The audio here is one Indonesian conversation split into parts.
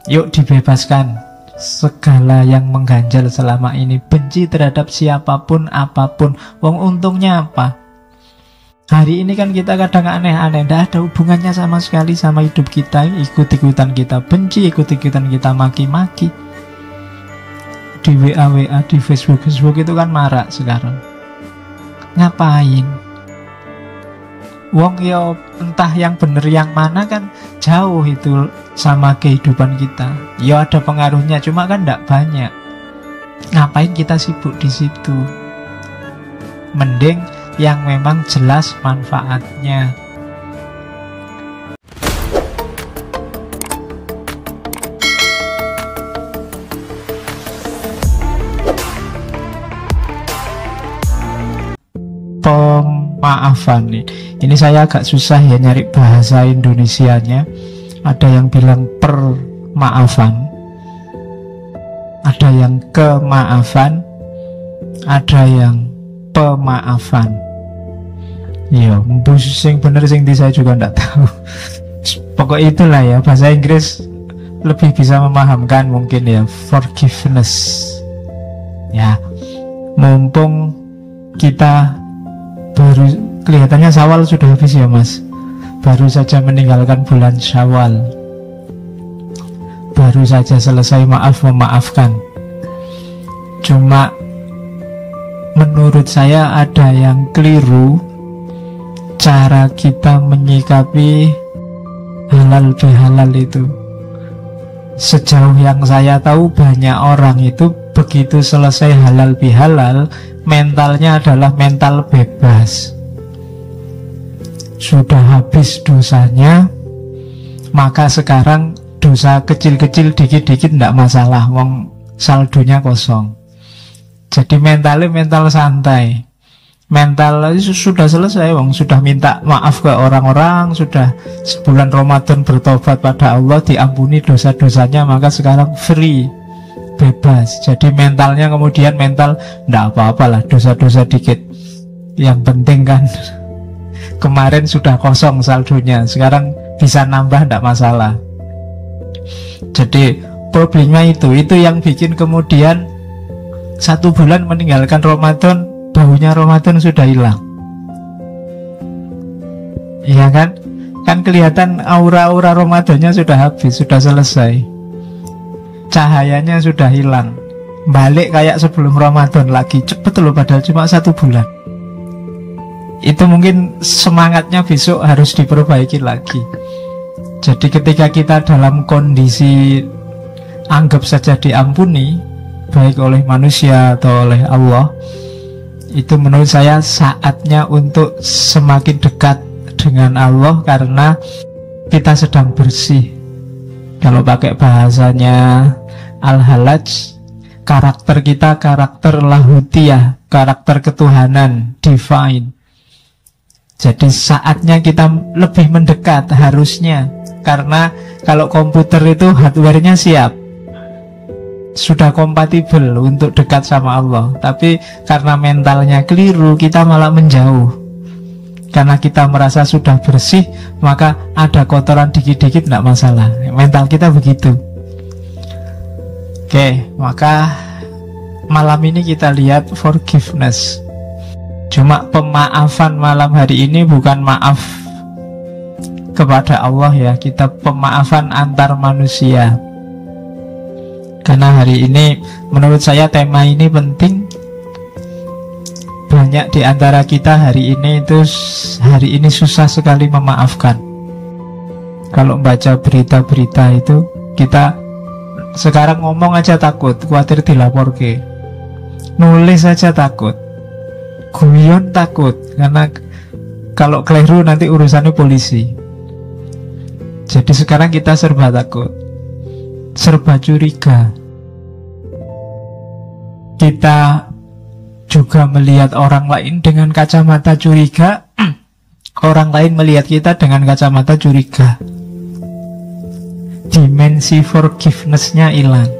Yuk dibebaskan segala yang mengganjal selama ini. Benci terhadap siapapun, apapun. Wong untungnya apa? Hari ini kan kita kadang aneh-aneh, tidak ada hubungannya sama sekali sama hidup kita. Ikut-ikutan kita benci, ikut-ikutan kita maki-maki. Di WA, di Facebook itu kan marak sekarang. Ngapain? Wong ya entah yang bener yang mana kan jauh itu sama kehidupan kita. Ya ada pengaruhnya, cuma kan tidak banyak. Ngapain kita sibuk di situ? Mending yang memang jelas manfaatnya. Pemaafan nih. Ini saya agak susah ya nyari bahasa Indonesianya. Ada yang bilang permaafan, ada yang kemaafan, ada yang pemaafan. Ya, sing bener sing di saya juga nggak tahu. Pokoknya itulah ya, bahasa Inggris lebih bisa memahamkan mungkin ya. Forgiveness. Ya, mumpung kita baru kelihatannya Syawal sudah habis ya Mas. Baru saja meninggalkan bulan Syawal. Baru saja selesai memaafkan. Cuma menurut saya ada yang keliru cara kita menyikapi halal bihalal itu. Sejauh yang saya tahu banyak orang itu begitu selesai halal bihalal, mentalnya adalah mental bebas. Sudah habis dosanya, maka sekarang dosa kecil-kecil dikit-dikit tidak masalah, wong saldonya kosong. Jadi mentalnya mental santai. Mental sudah selesai, wong sudah minta maaf ke orang-orang, sudah sebulan Ramadan bertobat pada Allah, diampuni dosa-dosanya, maka sekarang free, bebas. Jadi mentalnya kemudian mental tidak apa-apalah dosa-dosa dikit. Yang penting kan kemarin sudah kosong saldonya, sekarang bisa nambah tidak masalah. Jadi problemnya itu yang bikin kemudian 1 bulan meninggalkan Ramadan, baunya Ramadan sudah hilang. Iya kan? Kan kelihatan aura-aura Ramadannya sudah habis, sudah selesai. Cahayanya sudah hilang. Balik kayak sebelum Ramadan lagi. Cepet loh, padahal cuma 1 bulan. Itu mungkin semangatnya besok harus diperbaiki lagi. Jadi ketika kita dalam kondisi anggap saja diampuni, baik oleh manusia atau oleh Allah, itu menurut saya saatnya untuk semakin dekat dengan Allah, karena kita sedang bersih. Kalau pakai bahasanya Al-Halaj, karakter kita karakter lahutiyah, karakter ketuhanan, divine. Jadi saatnya kita lebih mendekat harusnya. Karena kalau komputer itu hardware-nya siap, sudah kompatibel untuk dekat sama Allah. Tapi karena mentalnya keliru, kita malah menjauh. Karena kita merasa sudah bersih, maka ada kotoran dikit-dikit tidak masalah. Mental kita begitu. Oke, maka malam ini kita lihat forgiveness. Cuma pemaafan malam hari ini bukan maaf kepada Allah ya, kita pemaafan antar manusia. Karena hari ini menurut saya tema ini penting. Banyak di antara kita hari ini susah sekali memaafkan. Kalau baca berita-berita itu, kita sekarang ngomong aja takut, khawatir dilaporke. Nulis aja takut, guyon takut, karena kalau keliru nanti urusannya polisi. Jadi sekarang kita serba takut, serba curiga. Kita juga melihat orang lain dengan kacamata curiga, orang lain melihat kita dengan kacamata curiga. Dimensi forgiveness-nya hilang.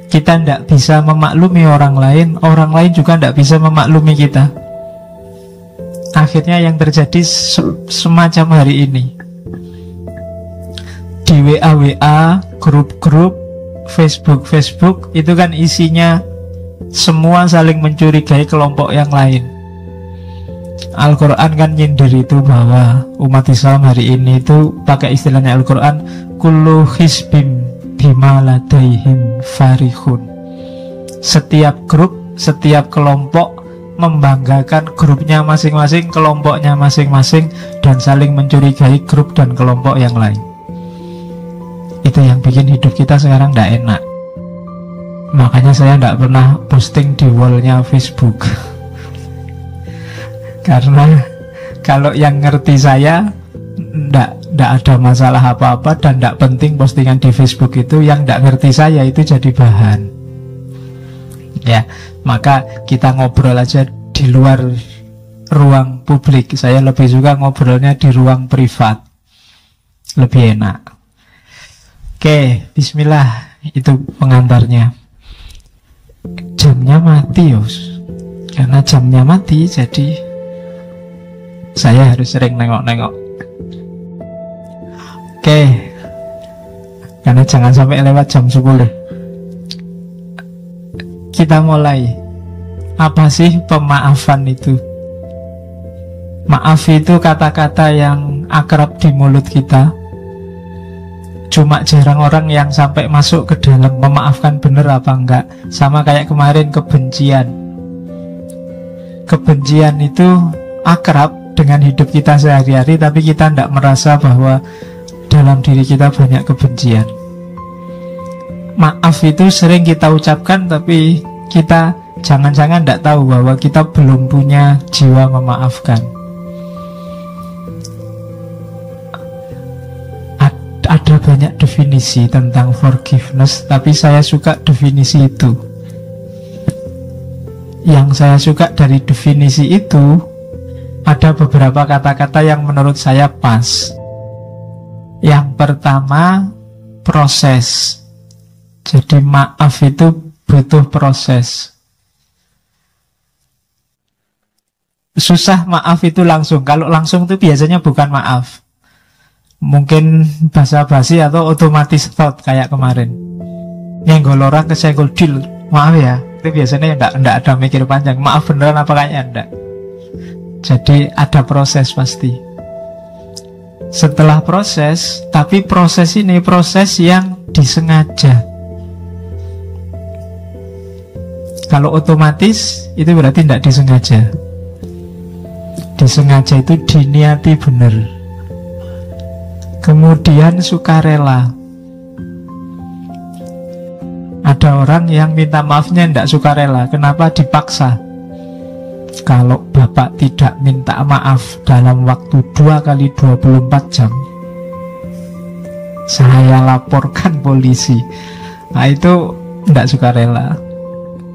Kita tidak bisa memaklumi orang lain juga tidak bisa memaklumi kita. Akhirnya yang terjadi semacam hari ini. di WA grup Facebook itu kan isinya semua saling mencurigai kelompok yang lain. Al-Quran kan nyindir itu bahwa umat Islam hari ini itu pakai istilahnya Al-Quran, kullu hisbim bima ladaihim farihun. Setiap grup, setiap kelompok membanggakan grupnya masing-masing, kelompoknya masing-masing, dan saling mencurigai grup dan kelompok yang lain. Itu yang bikin hidup kita sekarang tidak enak. Makanya saya tidak pernah posting di wallnya Facebook. Karena kalau yang ngerti saya ndak ada masalah apa-apa dan ndak penting postingan di Facebook itu. Yang ndak ngerti saya itu jadi bahan. Ya, maka kita ngobrol aja di luar ruang publik. Saya lebih suka ngobrolnya di ruang privat, lebih enak. Oke, bismillah. Itu pengantarnya. Jamnya mati, Yos. Karena jamnya mati, jadi saya harus sering nengok-nengok. Oke. Karena jangan sampai lewat jam 10. Kita mulai. Apa sih pemaafan itu? Maaf itu kata-kata yang akrab di mulut kita. Cuma jarang orang yang sampai masuk ke dalam memaafkan bener apa enggak. Sama kayak kemarin kebencian. Kebencian itu akrab dengan hidup kita sehari-hari, tapi kita tidak merasa bahwa dalam diri kita banyak kebencian. Maaf itu sering kita ucapkan, tapi kita jangan-jangan tidak tahu bahwa kita belum punya jiwa memaafkan. Ada banyak definisi tentang forgiveness, tapi saya suka definisi itu. Yang saya suka dari definisi itu, ada beberapa kata-kata yang menurut saya pas. Yang pertama, proses. Jadi maaf itu butuh proses. Susah maaf itu langsung. Kalau langsung itu biasanya bukan maaf. Mungkin basa-basi atau otomatis thought kayak kemarin. Nyenggol orang kesenggol deal. Maaf ya. Itu biasanya enggak ada mikir panjang. Maaf beneran apa kayaknya enggak. Jadi ada proses pasti. Setelah proses, tapi proses ini proses yang disengaja. Kalau otomatis itu berarti tidak disengaja. Disengaja itu diniati benar. Kemudian sukarela. Ada orang yang minta maafnya tidak sukarela. Kenapa? Dipaksa. Kalau bapak tidak minta maaf dalam waktu 2x24 jam, saya laporkan polisi. Nah itu tidak sukarela.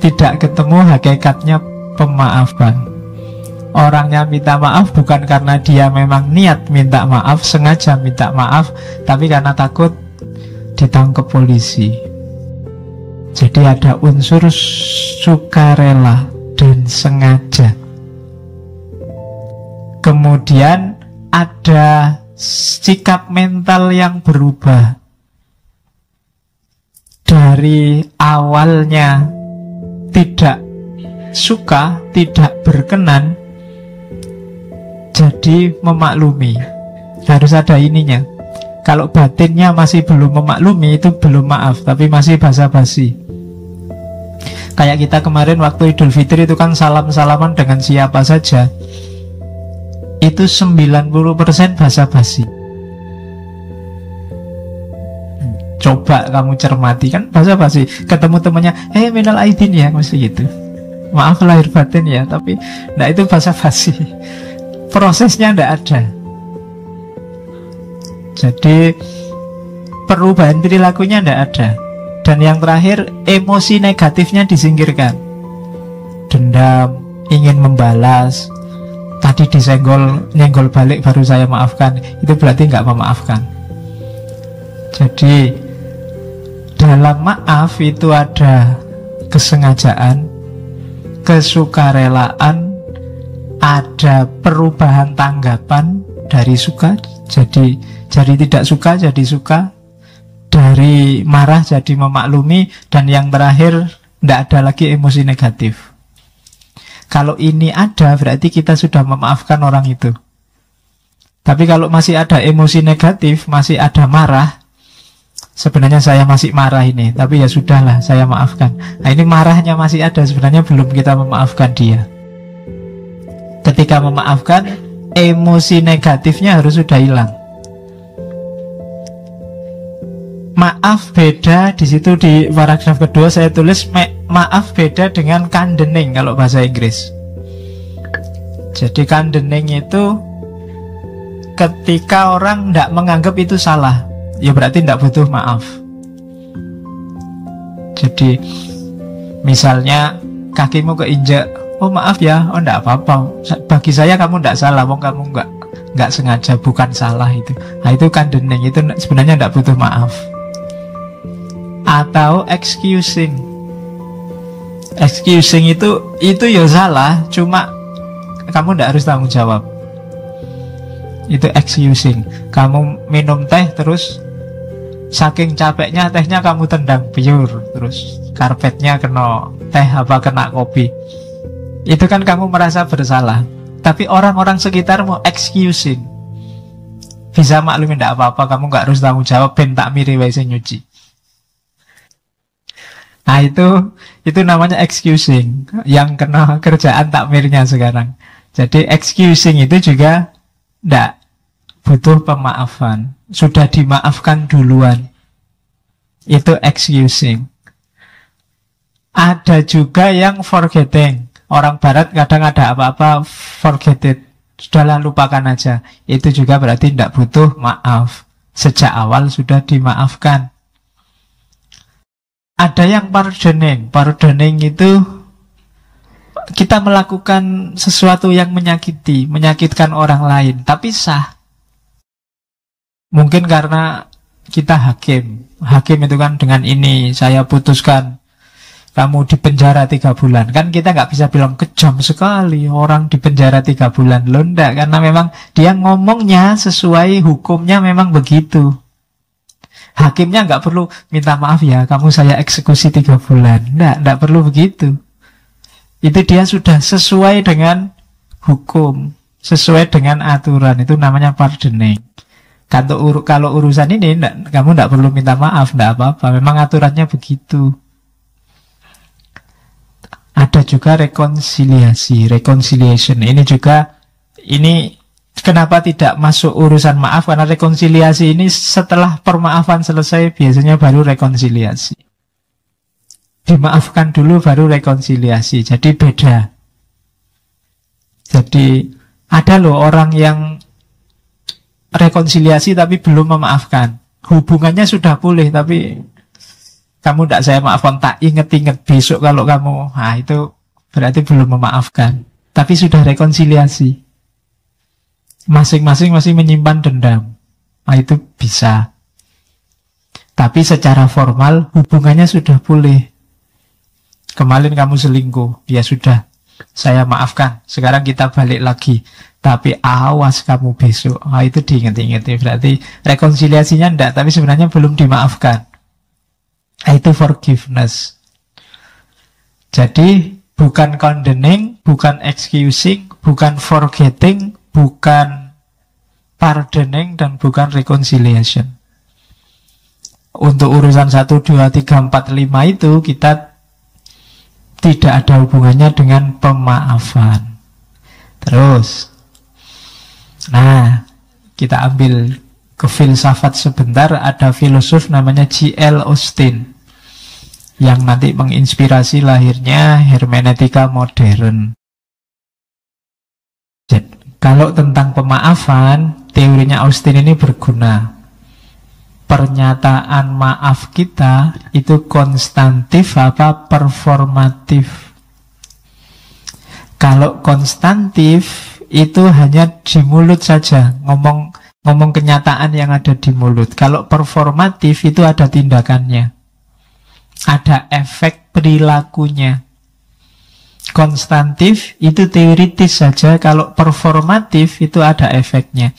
Tidak ketemu hakikatnya pemaafan. Orangnya minta maaf bukan karena dia memang niat minta maaf, sengaja minta maaf, tapi karena takut ditangkap polisi. Jadi ada unsur sukarela dan sengaja. Kemudian ada sikap mental yang berubah. Dari awalnya tidak suka, tidak berkenan, jadi memaklumi. Harus ada ininya. Kalau batinnya masih belum memaklumi, itu belum maaf, tapi masih basa-basi. Kayak kita kemarin waktu Idul Fitri itu kan salam-salaman dengan siapa saja. Itu 90% basa-basi. Coba kamu cermati, kan basa-basi. Ketemu temannya, minal aidin ya, mesti gitu. Maaf lahir batin ya, tapi nah itu basa-basi. Prosesnya tidak ada. Jadi perubahan perilakunya tidak ada. Dan yang terakhir, emosi negatifnya disingkirkan. Dendam, ingin membalas, tadi disenggol, nyenggol balik baru saya maafkan, itu berarti nggak memaafkan. Jadi dalam maaf itu ada kesengajaan, kesukarelaan, ada perubahan tanggapan dari suka jadi tidak suka jadi suka, dari marah jadi memaklumi, dan yang terakhir tidak ada lagi emosi negatif. Kalau ini ada, berarti kita sudah memaafkan orang itu. Tapi kalau masih ada emosi negatif, masih ada marah, sebenarnya saya masih marah ini, tapi ya sudahlah, saya maafkan. Nah, ini marahnya masih ada, sebenarnya belum kita memaafkan dia. Ketika memaafkan, emosi negatifnya harus sudah hilang. Maaf beda, di situ di paragraf kedua saya tulis maaf beda dengan condoning kalau bahasa Inggris. Jadi condoning itu ketika orang tidak menganggap itu salah, ya berarti tidak butuh maaf. Jadi misalnya kakimu keinjak, oh maaf ya, oh tidak apa-apa, bagi saya kamu tidak salah, wong kamu nggak sengaja, bukan salah itu. Nah itu condoning, itu sebenarnya tidak butuh maaf. Atau excusing itu ya salah, cuma kamu tidak harus tanggung jawab. Itu excusing. Kamu minum teh terus saking capeknya tehnya kamu tendang biur, terus karpetnya kena teh apa kena kopi. Itu kan kamu merasa bersalah. Tapi orang-orang sekitar mau excusing, bisa maklumin tidak apa-apa, kamu nggak harus tanggung jawab, ben tak miri wae sing nyuci. Nah itu namanya excusing, yang kena kerjaan takmirnya sekarang. Jadi excusing itu juga tidak butuh pemaafan, sudah dimaafkan duluan. Itu excusing. Ada juga yang forgetting. Orang barat kadang ada apa-apa forget it, sudahlah lupakan aja. Itu juga berarti tidak butuh maaf, sejak awal sudah dimaafkan. Ada yang pardoning. Pardoning itu kita melakukan sesuatu yang menyakitkan orang lain, tapi sah. Mungkin karena kita hakim. Hakim itu kan dengan ini saya putuskan kamu di penjara 3 bulan. Kan kita nggak bisa bilang kejam sekali orang di penjara 3 bulan. Loh enggak, karena memang dia ngomongnya sesuai hukumnya memang begitu. Hakimnya nggak perlu minta maaf ya, kamu saya eksekusi 3 bulan. Nggak perlu begitu. Itu dia sudah sesuai dengan hukum, sesuai dengan aturan. Itu namanya pardoning. Kalau urusan ini kamu nggak perlu minta maaf, nggak apa-apa. Memang aturannya begitu. Ada juga reconciliation. Ini kenapa tidak masuk urusan maaf? Karena rekonsiliasi ini setelah permaafan selesai biasanya baru rekonsiliasi. Dimaafkan dulu baru rekonsiliasi. Jadi beda. Jadi ada loh orang yang rekonsiliasi tapi belum memaafkan. Hubungannya sudah pulih tapi kamu tidak saya maafkan, tak inget-inget besok kalau kamu. Nah itu berarti belum memaafkan. Tapi sudah rekonsiliasi. Masing-masing masih menyimpan dendam. Nah itu bisa. Tapi secara formal hubungannya sudah pulih. Kemarin kamu selingkuh, ya sudah, saya maafkan. Sekarang kita balik lagi. Tapi awas kamu besok. Nah itu diinget-inget. Berarti rekonsiliasinya enggak, tapi sebenarnya belum dimaafkan. Nah itu forgiveness. Jadi bukan condoning, bukan excusing, bukan forgetting, bukan pardoning, dan bukan reconciliation. Untuk urusan 1, 2, 3, 4, 5 itu kita tidak ada hubungannya dengan pemaafan. Terus, nah kita ambil ke filsafat sebentar. Ada filosof namanya J.L. Austin yang nanti menginspirasi lahirnya hermeneutika modern. Kalau tentang pemaafan, teorinya Austin ini berguna. Pernyataan maaf kita itu konstantif apa performatif? Kalau konstantif itu hanya di mulut saja, ngomong kenyataan yang ada di mulut. Kalau performatif itu ada tindakannya, ada efek perilakunya. Konstantif itu teoritis saja, kalau performatif itu ada efeknya.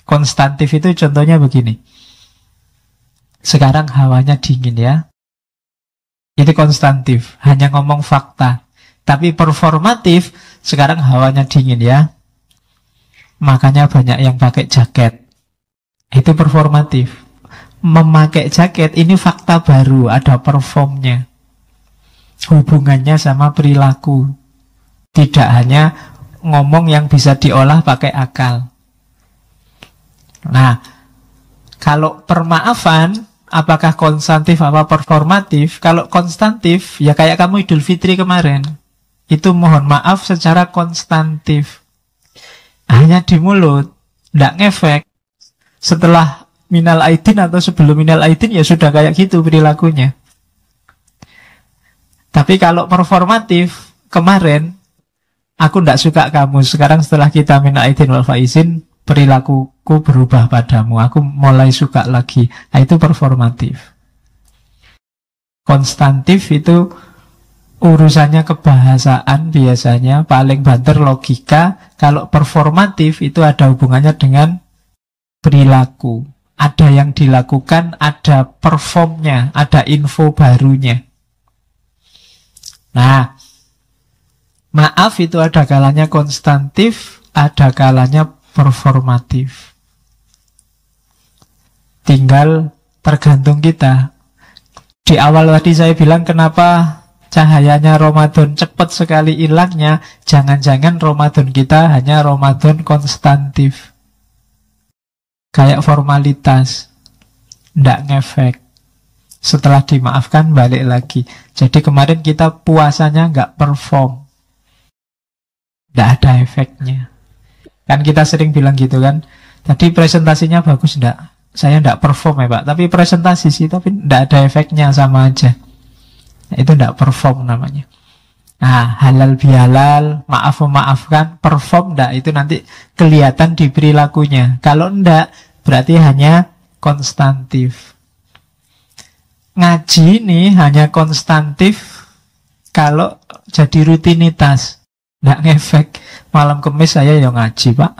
Konstantif itu contohnya begini. sekarang hawanya dingin ya. Itu konstantif, hanya ngomong fakta. Tapi performatif, sekarang hawanya dingin ya. Makanya banyak yang pakai jaket. Itu performatif. Memakai jaket ini fakta baru, ada performnya. Hubungannya sama perilaku. Tidak hanya ngomong yang bisa diolah pakai akal. Nah, kalau permaafan, apakah konstantif apa performatif? Kalau konstantif, ya kayak kamu Idul Fitri kemarin. Itu mohon maaf secara konstantif. Hanya di mulut, tidak ngefek. Setelah minal aidin atau sebelum minal aidin ya sudah kayak gitu perilakunya. Tapi kalau performatif, kemarin aku tidak suka kamu, sekarang setelah kita minal aidin wal faizin, perilakuku berubah padamu, aku mulai suka lagi. Nah, itu performatif. Konstantif itu urusannya kebahasaan biasanya, paling banter logika. Kalau performatif itu ada hubungannya dengan perilaku. Ada yang dilakukan, ada performnya, ada info barunya. Nah, maaf itu ada kalanya konstantif, ada kalanya performatif. Tinggal tergantung kita. Di awal tadi saya bilang kenapa cahayanya Ramadan cepat sekali hilangnya. Jangan-jangan Ramadan kita hanya Ramadan konstantif. Kayak formalitas, ndak ngefek. Setelah dimaafkan balik lagi. Jadi kemarin kita puasanya nggak perform, ndak ada efeknya. Kan kita sering bilang gitu kan. Tadi presentasinya bagus ndak? Saya ndak perform ya Pak. Tapi presentasi sih, tapi ndak ada efeknya, sama aja. Nah, itu ndak perform namanya. Nah, halal bihalal, maaf memaafkan, perform ndak, itu nanti kelihatan di perilakunya. Kalau ndak, berarti hanya konstantif. Ngaji ini hanya konstantif kalau jadi rutinitas, nggak ngefek. Malam Kamis saya yang ngaji Pak,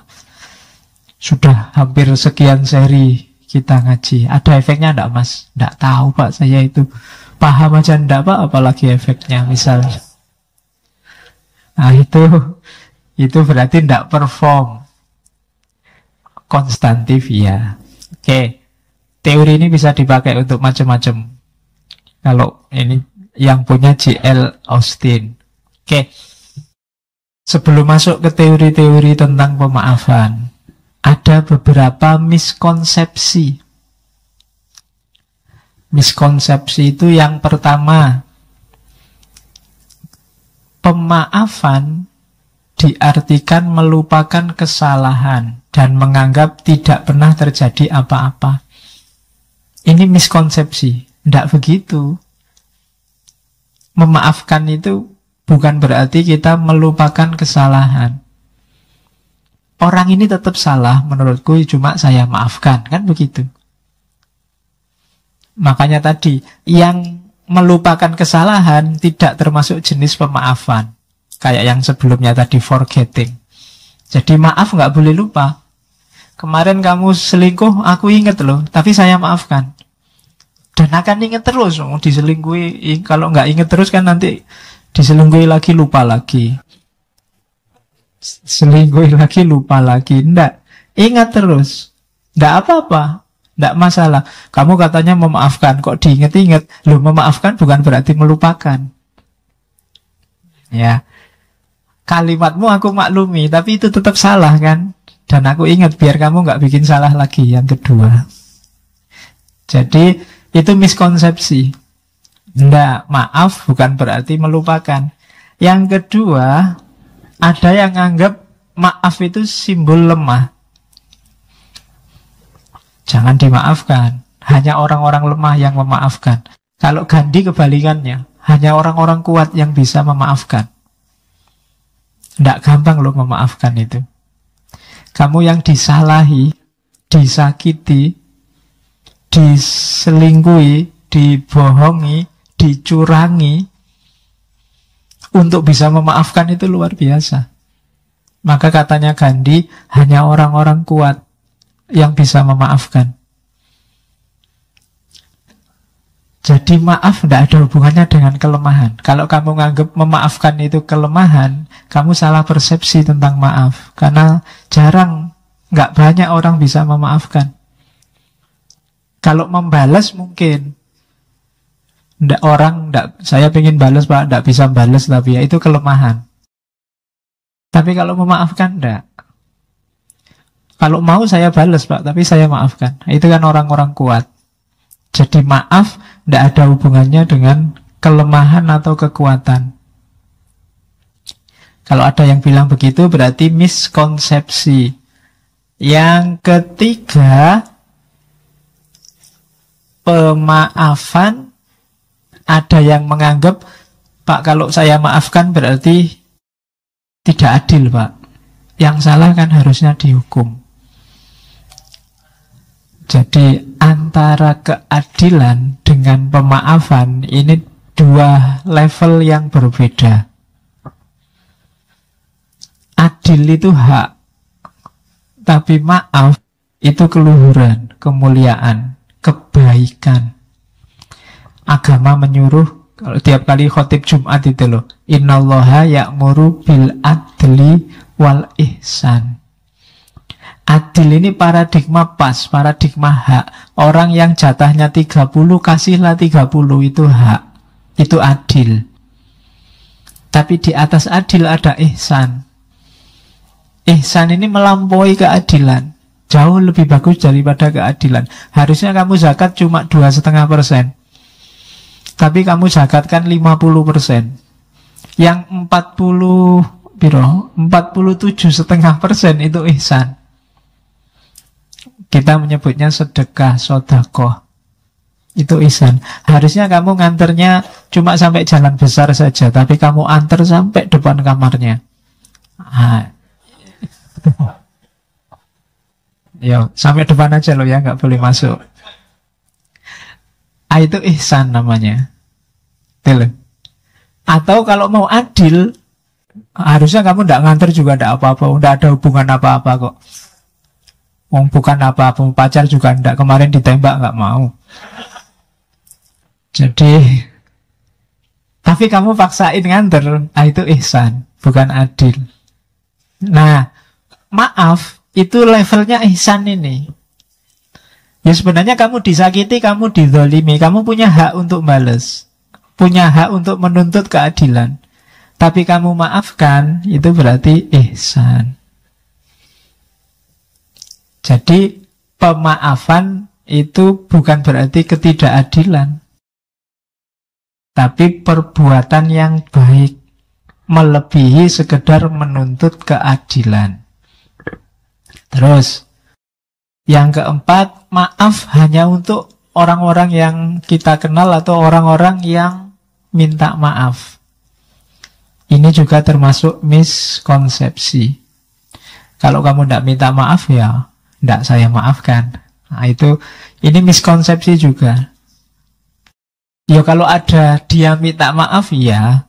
sudah hampir sekian seri kita ngaji. Ada efeknya nggak Mas? Nggak tahu Pak, saya itu paham aja nggak Pak, apalagi efeknya misalnya. Nah itu berarti nggak perform. Konstantif ya. Oke, teori ini bisa dipakai untuk macam-macam. Kalau ini yang punya J.L. Austin. Oke. Sebelum masuk ke teori-teori tentang pemaafan, ada beberapa miskonsepsi. Miskonsepsi itu yang pertama, pemaafan diartikan melupakan kesalahan dan menganggap tidak pernah terjadi apa-apa. Ini miskonsepsi. Tidak begitu. Memaafkan itu bukan berarti kita melupakan kesalahan. Orang ini tetap salah menurutku, cuma saya maafkan. Kan begitu. Makanya tadi, yang melupakan kesalahan tidak termasuk jenis pemaafan. Kayak yang sebelumnya tadi, forgetting. Jadi maaf nggak boleh lupa. Kemarin kamu selingkuh, aku inget loh, tapi saya maafkan. Dan akan inget terus, diselingkuhi. Kalau nggak inget terus kan nanti diselingkuhi lagi, lupa lagi. Selingkuhi lagi, lupa lagi. Nggak, ingat terus. Nggak apa-apa, nggak masalah. Kamu katanya memaafkan, kok diinget-inget. Loh, memaafkan bukan berarti melupakan. Ya, kalimatmu aku maklumi, tapi itu tetap salah kan. Dan aku ingat biar kamu nggak bikin salah lagi. Yang kedua, jadi itu miskonsepsi. Nggak, maaf bukan berarti melupakan. Yang kedua, ada yang anggap maaf itu simbol lemah. Jangan dimaafkan. Hanya orang-orang lemah yang memaafkan. Kalau Gandhi kebalikannya, hanya orang-orang kuat yang bisa memaafkan. Nggak gampang loh memaafkan itu. Kamu yang disalahi, disakiti, diselingkuhi, dibohongi, dicurangi, untuk bisa memaafkan itu luar biasa. Maka katanya Gandhi, hanya orang-orang kuat yang bisa memaafkan. Jadi maaf tidak ada hubungannya dengan kelemahan. Kalau kamu nganggap memaafkan itu kelemahan, kamu salah persepsi tentang maaf. Karena jarang, nggak banyak orang bisa memaafkan. Kalau membalas mungkin. Saya pengen balas Pak, nggak bisa balas, tapi ya itu kelemahan. Tapi kalau memaafkan, enggak. Kalau mau saya balas Pak, tapi saya maafkan. Itu kan orang-orang kuat. Jadi maaf tidak ada hubungannya dengan kelemahan atau kekuatan. Kalau ada yang bilang begitu berarti miskonsepsi. Yang ketiga, pemaafan. Ada yang menganggap, Pak, kalau saya maafkan berarti tidak adil, Pak. Yang salah kan harusnya dihukum. Jadi antara keadilan dengan pemaafan ini dua level yang berbeda. Adil itu hak, tapi maaf itu keluhuran, kemuliaan, kebaikan. Agama menyuruh, kalau tiap kali khotib Jumat itu loh, innallaha ya'muru bil adli wal ihsan. Adil ini paradigma pas, paradigma hak. Orang yang jatahnya 30, kasihlah 30, itu hak. Itu adil. Tapi di atas adil ada ihsan. Ihsan ini melampaui keadilan. Jauh lebih bagus daripada keadilan. Harusnya kamu zakat cuma 2,5%. Tapi kamu zakatkan 50%. Yang 47,5% itu ihsan. Kita menyebutnya sedekah, sodakoh. Itu ihsan. Harusnya kamu nganternya cuma sampai jalan besar saja, tapi kamu antar sampai depan kamarnya. Yo, sampai depan aja loh ya, nggak boleh masuk. Itu ihsan namanya. Betul. Atau kalau mau adil, harusnya kamu tidak nganter juga tidak apa-apa, tidak ada hubungan apa-apa kok. Bukan apa-apa, pacar juga tidak, kemarin ditembak nggak mau. Jadi, tapi kamu paksain nganter, itu ihsan, bukan adil. Nah, maaf, itu levelnya ihsan ini. Ya sebenarnya kamu disakiti, kamu dizalimi, kamu punya hak untuk balas, punya hak untuk menuntut keadilan. Tapi kamu maafkan, itu berarti ihsan. Jadi pemaafan itu bukan berarti ketidakadilan, tapi perbuatan yang baik, melebihi sekedar menuntut keadilan. Terus yang keempat, maaf hanya untuk orang-orang yang kita kenal atau orang-orang yang minta maaf. Ini juga termasuk miskonsepsi. Kalau kamu tidak minta maaf, ya tidak saya maafkan. Nah, ini miskonsepsi juga. Ya kalau ada dia minta maaf, ya.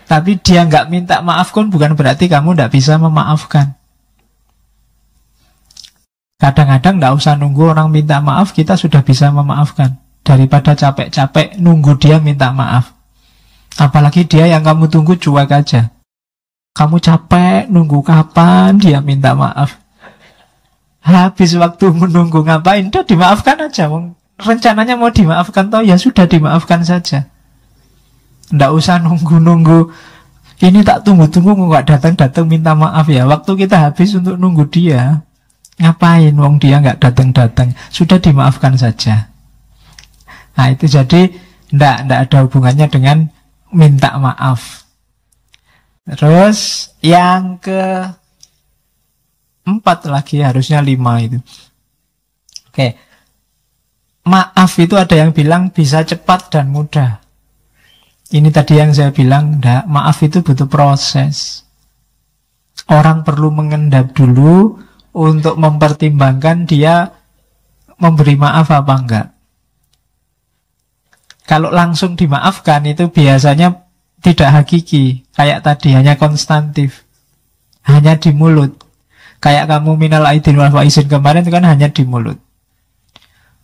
Tapi dia nggak minta maaf pun bukan berarti kamu tidak bisa memaafkan. Kadang-kadang tidak usah nunggu orang minta maaf, kita sudah bisa memaafkan. Daripada capek-capek nunggu dia minta maaf. Apalagi dia yang kamu tunggu cuek aja. Kamu capek nunggu kapan dia minta maaf. Habis waktu menunggu ngapain? Udah dimaafkan aja. Rencananya mau dimaafkan toh, ya sudah dimaafkan saja. Tidak usah nunggu-nunggu. Ini tak tunggu-tunggu nggak datang-datang minta maaf ya. Waktu kita habis untuk nunggu dia. Ngapain wong dia nggak datang-datang? Sudah dimaafkan saja. Nah itu jadi ndak ada hubungannya dengan minta maaf. Terus yang keempat lagi, harusnya 5 itu. Oke. Maaf itu ada yang bilang bisa cepat dan mudah. Ini tadi yang saya bilang, ndak, maaf itu butuh proses. Orang perlu mengendap dulu untuk mempertimbangkan dia memberi maaf apa enggak. Kalau langsung dimaafkan itu biasanya tidak hakiki. Kayak tadi, hanya konstantif, hanya di mulut. Kayak kamu minal aidin wal faizin kemarin itu kan hanya di mulut.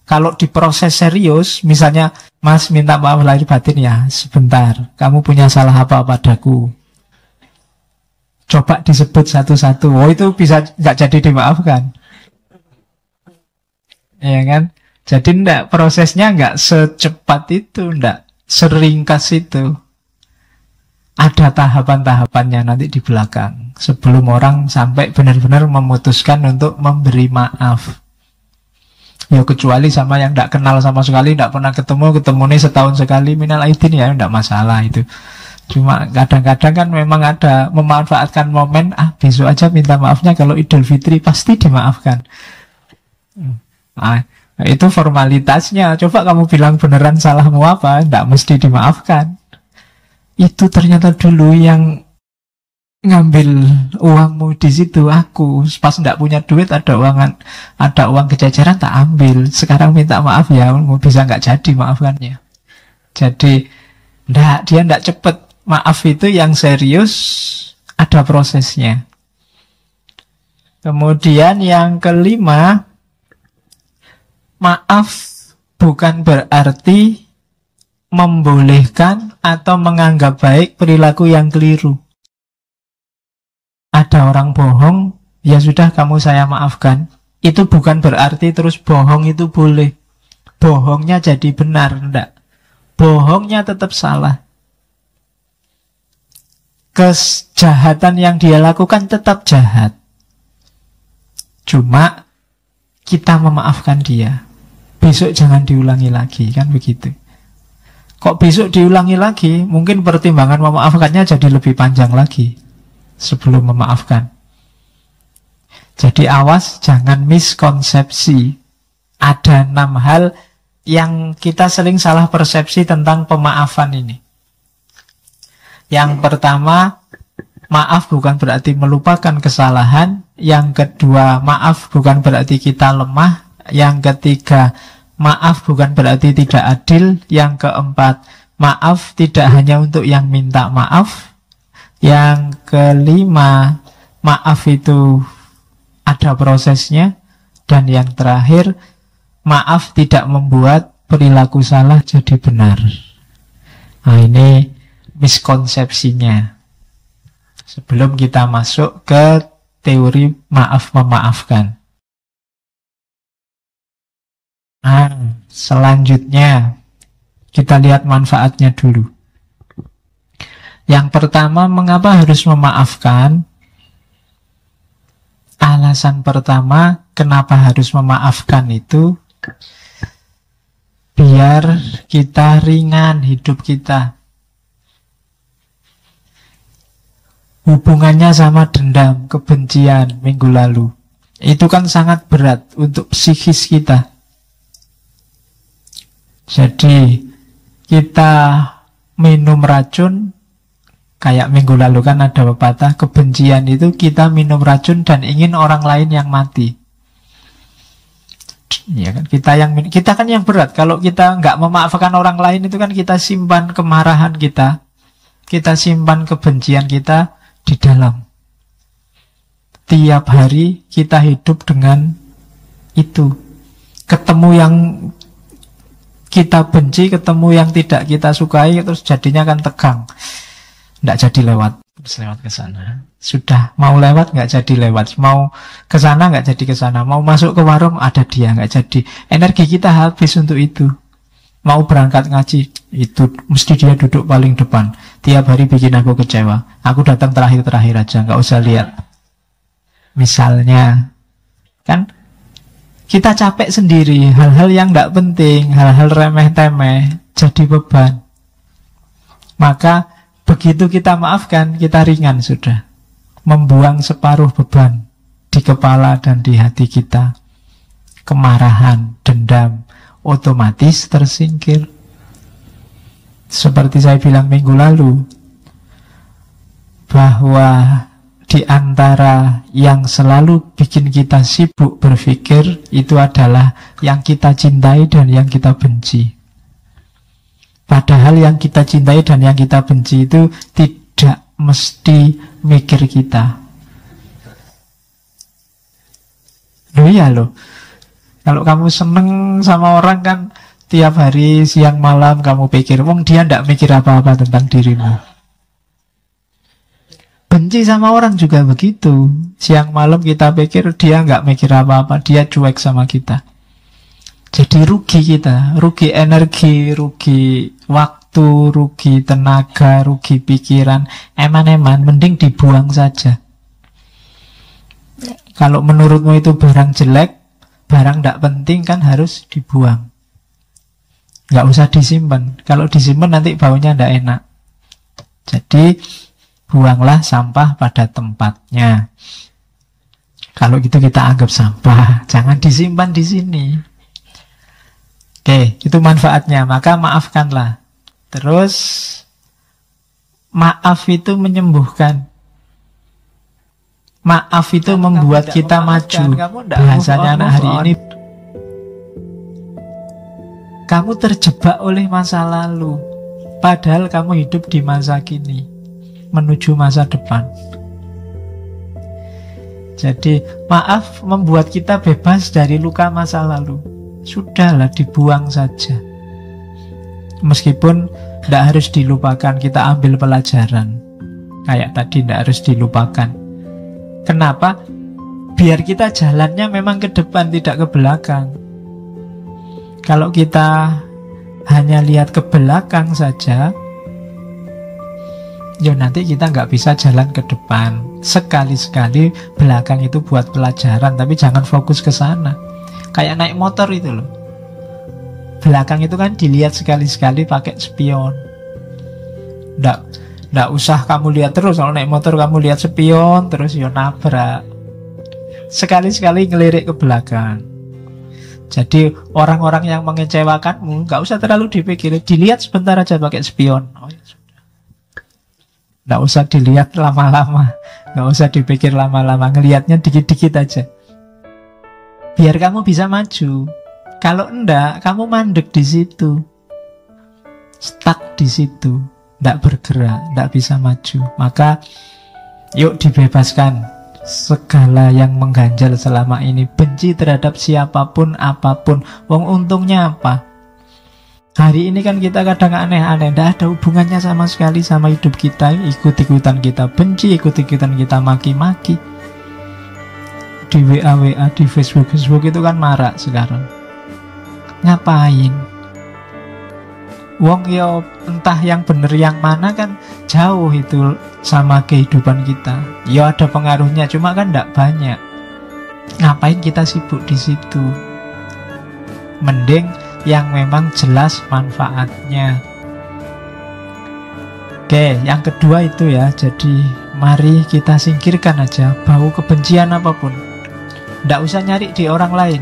Kalau diproses serius, misalnya Mas minta maaf lahir batin ya, sebentar. Kamu punya salah apa padaku? Coba disebut satu-satu. Oh, itu bisa nggak jadi dimaafkan. Ya kan? Jadi enggak, prosesnya nggak secepat itu, enggak seringkas itu. Ada tahapan-tahapannya nanti di belakang sebelum orang sampai benar-benar memutuskan untuk memberi maaf. Ya kecuali sama yang enggak kenal sama sekali, enggak pernah ketemu nih setahun sekali, minal aidin ya enggak masalah itu. Cuma kadang-kadang kan memang ada memanfaatkan momen, besok aja minta maafnya, kalau Idul Fitri pasti dimaafkan. Nah, itu formalitasnya. Coba kamu bilang beneran salahmu apa, enggak mesti dimaafkan. Itu ternyata dulu yang ngambil uangmu di situ aku, pas enggak punya duit, ada uang kejajaran tak ambil. Sekarang minta maaf ya, bisa enggak jadi maafkannya. Jadi dia enggak cepet. Maaf itu yang serius, ada prosesnya. Kemudian yang kelima, maaf bukan berarti membolehkan atau menganggap baik perilaku yang keliru. Ada orang bohong, ya sudah kamu saya maafkan. Itu bukan berarti terus bohong itu boleh. Bohongnya jadi benar, enggak. Bohongnya tetap salah. Kejahatan yang dia lakukan tetap jahat. Cuma kita memaafkan dia. Besok jangan diulangi lagi, kan begitu. Kok besok diulangi lagi? Mungkin pertimbangan memaafkannya jadi lebih panjang lagi sebelum memaafkan. Jadi awas, jangan miskonsepsi. Ada 6 hal yang kita sering salah persepsi tentang pemaafan ini. Yang pertama, maaf bukan berarti melupakan kesalahan. Yang kedua, maaf bukan berarti kita lemah. Yang ketiga, maaf bukan berarti tidak adil. Yang keempat, maaf tidak hanya untuk yang minta maaf. Yang kelima, maaf itu ada prosesnya. Dan yang terakhir, maaf tidak membuat perilaku salah jadi benar. Nah, ini miskonsepsinya. Sebelum kita masuk ke teori maaf memaafkan. Nah, selanjutnya kita lihat manfaatnya dulu. Yang pertama, mengapa harus memaafkan? Alasan pertama, kenapa harus memaafkan itu biar kita ringan hidup kita. Hubungannya sama dendam, kebencian minggu lalu, itu kan sangat berat untuk psikis kita. Jadi kita minum racun, kayak minggu lalu kan ada pepatah, kebencian itu kita minum racun dan ingin orang lain yang mati. Ya kan, kita kan yang berat. Kalau kita nggak memaafkan orang lain itu kan kita simpan kemarahan kita simpan kebencian kita di dalam. Tiap hari kita hidup dengan itu. Ketemu yang kita benci, ketemu yang tidak kita sukai, terus jadinya kan tegang. Nggak jadi lewat, terus lewat ke sana. Sudah mau lewat nggak jadi lewat, mau ke sana nggak jadi ke sana, mau masuk ke warung ada dia nggak jadi. Energi kita habis untuk itu. Mau berangkat ngaji, itu mesti dia duduk paling depan. Tiap hari bikin aku kecewa. Aku datang terakhir-terakhir aja, nggak usah lihat. Misalnya, kan kita capek sendiri, hal-hal yang nggak penting, hal-hal remeh-temeh, jadi beban. Maka begitu kita maafkan, kita ringan sudah. Membuang separuh beban di kepala dan di hati kita. Kemarahan, dendam, otomatis tersingkir. Seperti saya bilang minggu lalu, bahwa di antara yang selalu bikin kita sibuk berpikir, itu adalah yang kita cintai dan yang kita benci. Padahal yang kita cintai dan yang kita benci itu tidak mesti mikir kita. Loh iya loh. Kalau kamu seneng sama orang kan tiap hari siang malam kamu pikir, wong dia ndak mikir apa-apa tentang dirimu. Benci sama orang juga begitu. Siang malam kita pikir dia nggak mikir apa-apa, dia cuek sama kita. Jadi rugi kita, rugi energi, rugi waktu, rugi tenaga, rugi pikiran. Eman-eman, mending dibuang saja. Kalau menurutmu itu barang jelek, barang tidak penting, kan harus dibuang. Nggak usah disimpan. Kalau disimpan nanti baunya tidak enak. Jadi buanglah sampah pada tempatnya. Kalau gitu kita anggap sampah, jangan disimpan di sini. Oke, itu manfaatnya. Maka maafkanlah. Terus maaf itu menyembuhkan. Maaf itu membuat kita maju. Bahasanya anak hari ini, kamu terjebak oleh masa lalu, padahal kamu hidup di masa kini, menuju masa depan. Jadi maaf membuat kita bebas dari luka masa lalu. Sudahlah, dibuang saja. Meskipun tidak harus dilupakan, kita ambil pelajaran. Kayak tadi, tidak harus dilupakan. Kenapa? Biar kita jalannya memang ke depan, tidak ke belakang. Kalau kita hanya lihat ke belakang saja, ya nanti kita nggak bisa jalan ke depan. Sekali-sekali belakang itu buat pelajaran, tapi jangan fokus ke sana. Kayak naik motor itu loh. Belakang itu kan dilihat sekali-sekali pakai spion. Nggak usah kamu lihat terus. Kalau naik motor kamu lihat spion terus, ya nabrak. Sekali-sekali ngelirik ke belakang. Jadi orang-orang yang mengecewakanmu nggak usah terlalu dipikirin. Dilihat sebentar aja pakai spion. Oh, ya sudah. Nggak usah dilihat lama-lama. Nggak usah dipikir lama-lama. Ngelihatnya dikit-dikit aja. Biar kamu bisa maju. Kalau enggak, kamu mandek di situ, stuck di situ, enggak bergerak, enggak bisa maju. Maka yuk dibebaskan segala yang mengganjal selama ini. Benci terhadap siapapun, apapun. Wong untungnya apa? Hari ini kan kita kadang aneh-aneh, enggak ada hubungannya sama sekali sama hidup kita. Ikut-ikutan kita benci, ikut-ikutan kita maki-maki. Di WA, di Facebook itu kan marak sekarang. Ngapain? Wong yo entah yang bener yang mana kan jauh itu sama kehidupan kita. Yo ada pengaruhnya, cuma kan tidak banyak. Ngapain kita sibuk di situ? Mending yang memang jelas manfaatnya. Oke, yang kedua itu ya. Jadi mari kita singkirkan aja bau kebencian apapun. Tidak usah nyari di orang lain,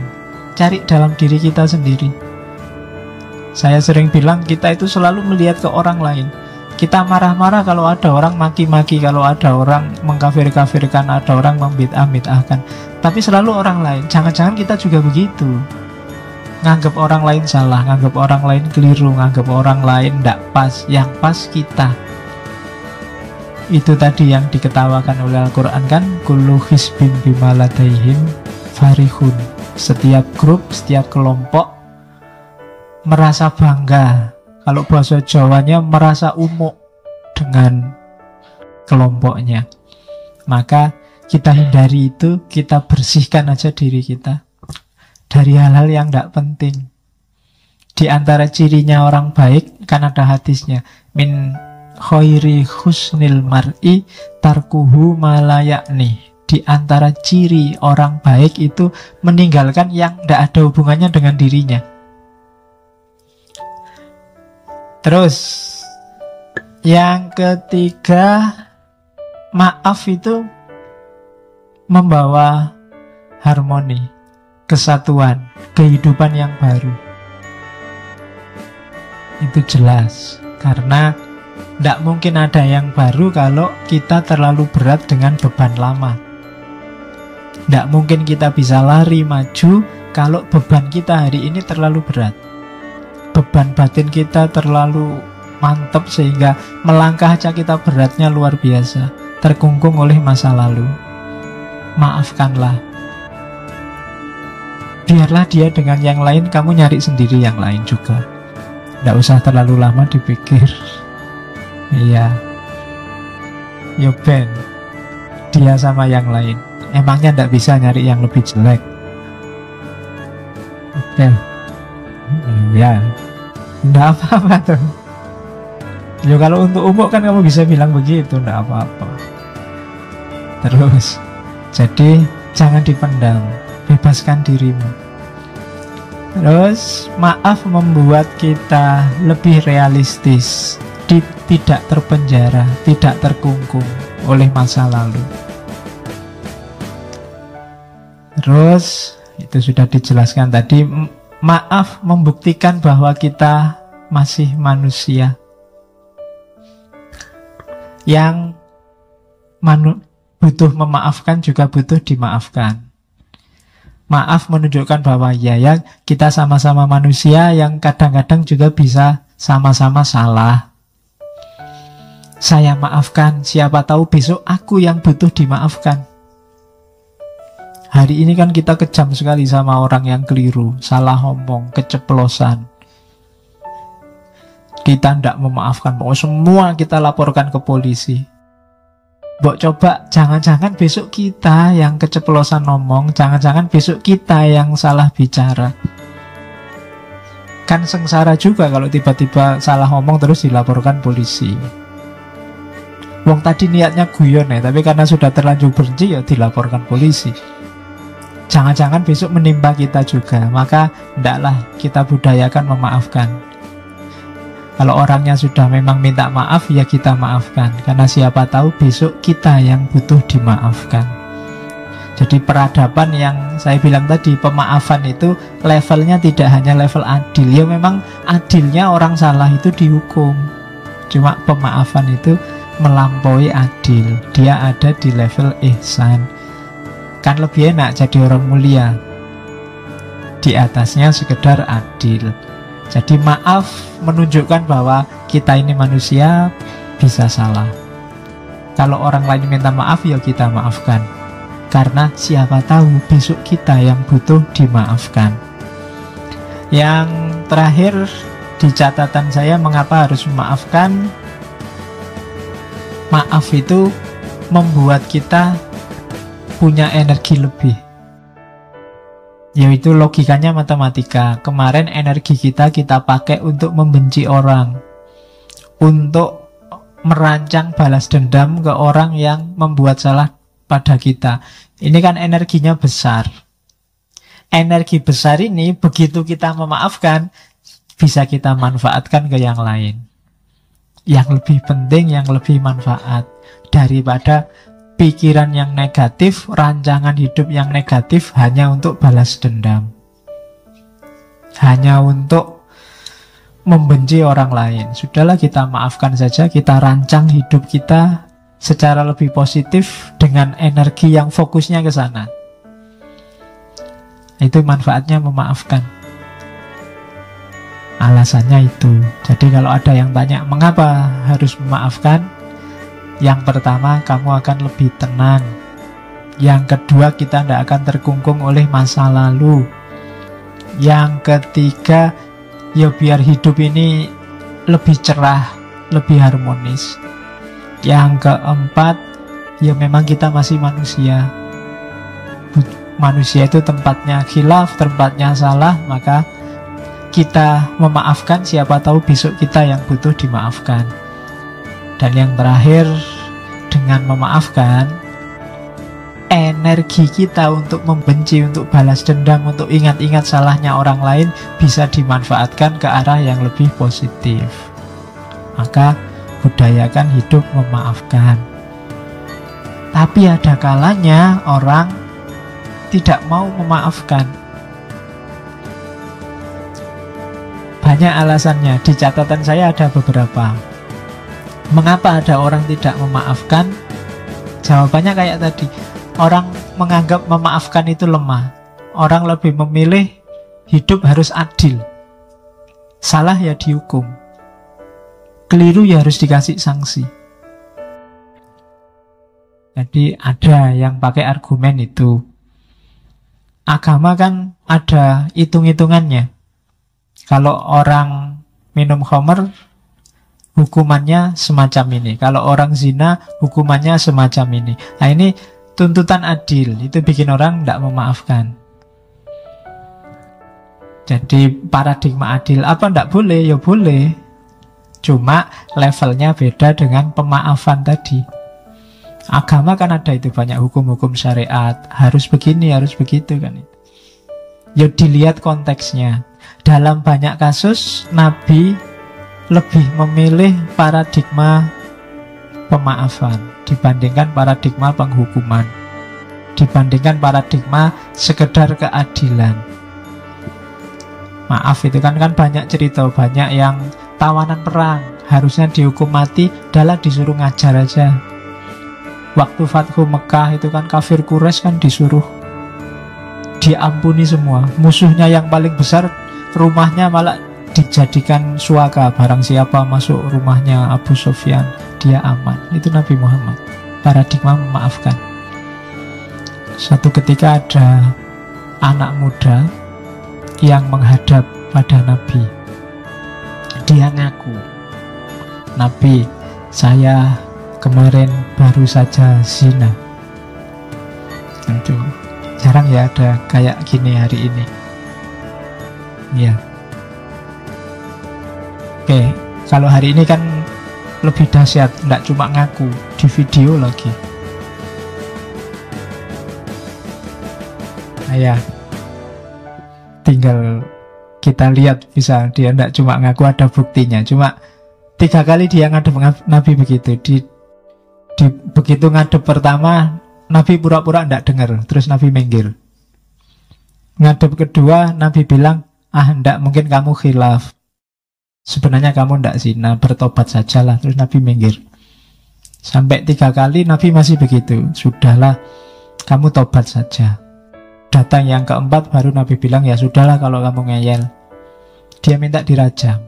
cari dalam diri kita sendiri. Saya sering bilang kita itu selalu melihat ke orang lain. Kita marah-marah kalau ada orang maki-maki, kalau ada orang mengkafir-kafirkan, ada orang membid'ah-bid'ahkan. Tapi selalu orang lain. Jangan-jangan kita juga begitu. Nganggap orang lain salah, nganggap orang lain keliru, nganggap orang lain tidak pas. Yang pas kita. Itu tadi yang diketawakan oleh Al-Quran kan, kullu hizbin bima ladaihim farihun. Setiap grup, setiap kelompok merasa bangga. Kalau bahasa Jawanya merasa umuk dengan kelompoknya. Maka kita hindari itu, kita bersihkan aja diri kita dari hal-hal yang tidak penting. Di antara cirinya orang baik kan ada hadisnya, min khairi husnil mar'i tarkuhu malayakni. Di antara ciri orang baik itu meninggalkan yang tidak ada hubungannya dengan dirinya. Terus yang ketiga, maaf itu membawa harmoni, kesatuan, kehidupan yang baru. Itu jelas, karena tidak mungkin ada yang baru kalau kita terlalu berat dengan beban lama. Tidak mungkin kita bisa lari maju kalau beban kita hari ini terlalu berat. Beban batin kita terlalu mantap sehingga melangkah aja kita beratnya luar biasa, terkungkung oleh masa lalu. Maafkanlah. biarlah dia dengan yang lain, kamu nyari sendiri yang lain juga. Nggak usah terlalu lama dipikir. Iya, yo Ben, dia sama yang lain. Emangnya nggak bisa nyari yang lebih jelek? Oke, ya, nggak apa-apa tuh. Yo kalau untuk umum kan kamu bisa bilang begitu, nggak apa-apa. Terus, jadi jangan dipendam, bebaskan dirimu. Terus, maaf membuat kita lebih realistis, tidak terpenjara, tidak terkungkung oleh masa lalu. Terus, itu sudah dijelaskan tadi, maaf membuktikan bahwa kita masih manusia yang butuh memaafkan juga butuh dimaafkan. Maaf menunjukkan bahwa ya kita sama-sama manusia yang kadang-kadang juga bisa sama-sama salah. Saya maafkan, siapa tahu besok aku yang butuh dimaafkan. Hari ini kan kita kejam sekali sama orang yang keliru, salah ngomong, keceplosan. Kita tidak memaafkan, mau semua kita laporkan ke polisi. Mbok coba, jangan-jangan besok kita yang keceplosan ngomong, jangan-jangan besok kita yang salah bicara. Kan sengsara juga kalau tiba-tiba salah ngomong terus dilaporkan polisi. Wong tadi niatnya guyon ya, tapi karena sudah terlanjur benci ya dilaporkan polisi. Jangan-jangan besok menimpa kita juga. Maka hendaklah kita budayakan memaafkan. Kalau orangnya sudah memang minta maaf, ya kita maafkan. Karena siapa tahu besok kita yang butuh dimaafkan. Jadi peradaban yang saya bilang tadi, pemaafan itu levelnya tidak hanya level adil. Ya memang adilnya orang salah itu dihukum. Cuma pemaafan itu melampaui adil. Dia ada di level ihsan. Kan lebih enak jadi orang mulia. Di atasnya sekedar adil. Jadi maaf menunjukkan bahwa kita ini manusia bisa salah. Kalau orang lain minta maaf, ya kita maafkan. Karena siapa tahu besok kita yang butuh dimaafkan. Yang terakhir di catatan saya, mengapa harus memaafkan? Maaf itu membuat kita punya energi lebih. Yaitu logikanya matematika. Kemarin energi kita pakai untuk membenci orang, untuk merancang balas dendam ke orang yang membuat salah pada kita. Ini kan energinya besar. Energi besar ini begitu kita memaafkan, bisa kita manfaatkan ke yang lain, yang lebih penting, yang lebih manfaat daripada pikiran yang negatif, rancangan hidup yang negatif hanya untuk balas dendam, hanya untuk membenci orang lain. Sudahlah, kita maafkan saja, kita rancang hidup kita secara lebih positif dengan energi yang fokusnya ke sana. Itu manfaatnya memaafkan. Alasannya itu. Jadi kalau ada yang tanya mengapa harus memaafkan, yang pertama, kamu akan lebih tenang. Yang kedua, kita tidak akan terkungkung oleh masa lalu. Yang ketiga, ya biar hidup ini lebih cerah, lebih harmonis. Yang keempat, ya memang kita masih manusia. Manusia itu tempatnya khilaf, tempatnya salah, maka kita memaafkan, siapa tahu besok kita yang butuh dimaafkan. Dan yang terakhir, dengan memaafkan, energi kita untuk membenci, untuk balas dendam, untuk ingat-ingat salahnya orang lain bisa dimanfaatkan ke arah yang lebih positif. Maka budayakan hidup memaafkan. Tapi ada kalanya orang tidak mau memaafkan. Banyak alasannya. Di catatan saya ada beberapa. Mengapa ada orang tidak memaafkan? Jawabannya kayak tadi. Orang menganggap memaafkan itu lemah. Orang lebih memilih hidup harus adil. Salah ya dihukum. Keliru ya harus dikasih sanksi. Jadi ada yang pakai argumen itu. agama kan ada hitung-hitungannya. Kalau orang minum khamr, hukumannya semacam ini. Kalau orang zina, hukumannya semacam ini. Nah, ini tuntutan adil. Itu bikin orang tidak memaafkan. Jadi paradigma adil apa tidak boleh? Ya boleh. Cuma levelnya beda dengan pemaafan tadi. Agama kan ada itu banyak hukum-hukum syariat. Harus begini, harus begitu kan itu. Ya dilihat konteksnya. Dalam banyak kasus Nabi lebih memilih paradigma pemaafan dibandingkan paradigma penghukuman, dibandingkan paradigma sekedar keadilan. Maaf itu kan banyak cerita, banyak yang tawanan perang harusnya dihukum mati, dalah disuruh ngajar aja. Waktu Fathu Mekah itu kan kafir Quraisy kan disuruh diampuni semua. Musuhnya yang paling besar, rumahnya malah dijadikan suaka. Barang siapa masuk rumahnya Abu Sufyan, dia aman. Itu Nabi Muhammad, paradigma memaafkan. Suatu ketika ada anak muda yang menghadap pada Nabi. Dia ngaku, Nabi, saya kemarin baru saja zina. Aduh, jarang ya ada kayak gini hari ini. Ya. Oke, kalau hari ini kan lebih dahsyat, tidak cuma ngaku, di video lagi. Nah, ya, tinggal kita lihat, bisa dia tidak cuma ngaku, ada buktinya. Cuma 3 kali dia ngadep Nabi begitu. Begitu ngadep pertama, Nabi pura-pura tidak dengar, terus Nabi minggir. Ngadep kedua, Nabi bilang, tidak, mungkin kamu khilaf. Sebenarnya kamu tidak zina, bertobat sajalah. Terus Nabi minggir. Sampai 3 kali Nabi masih begitu. Sudahlah, kamu tobat saja. Datang yang keempat baru Nabi bilang, ya sudahlah kalau kamu ngeyel. Dia minta dirajam.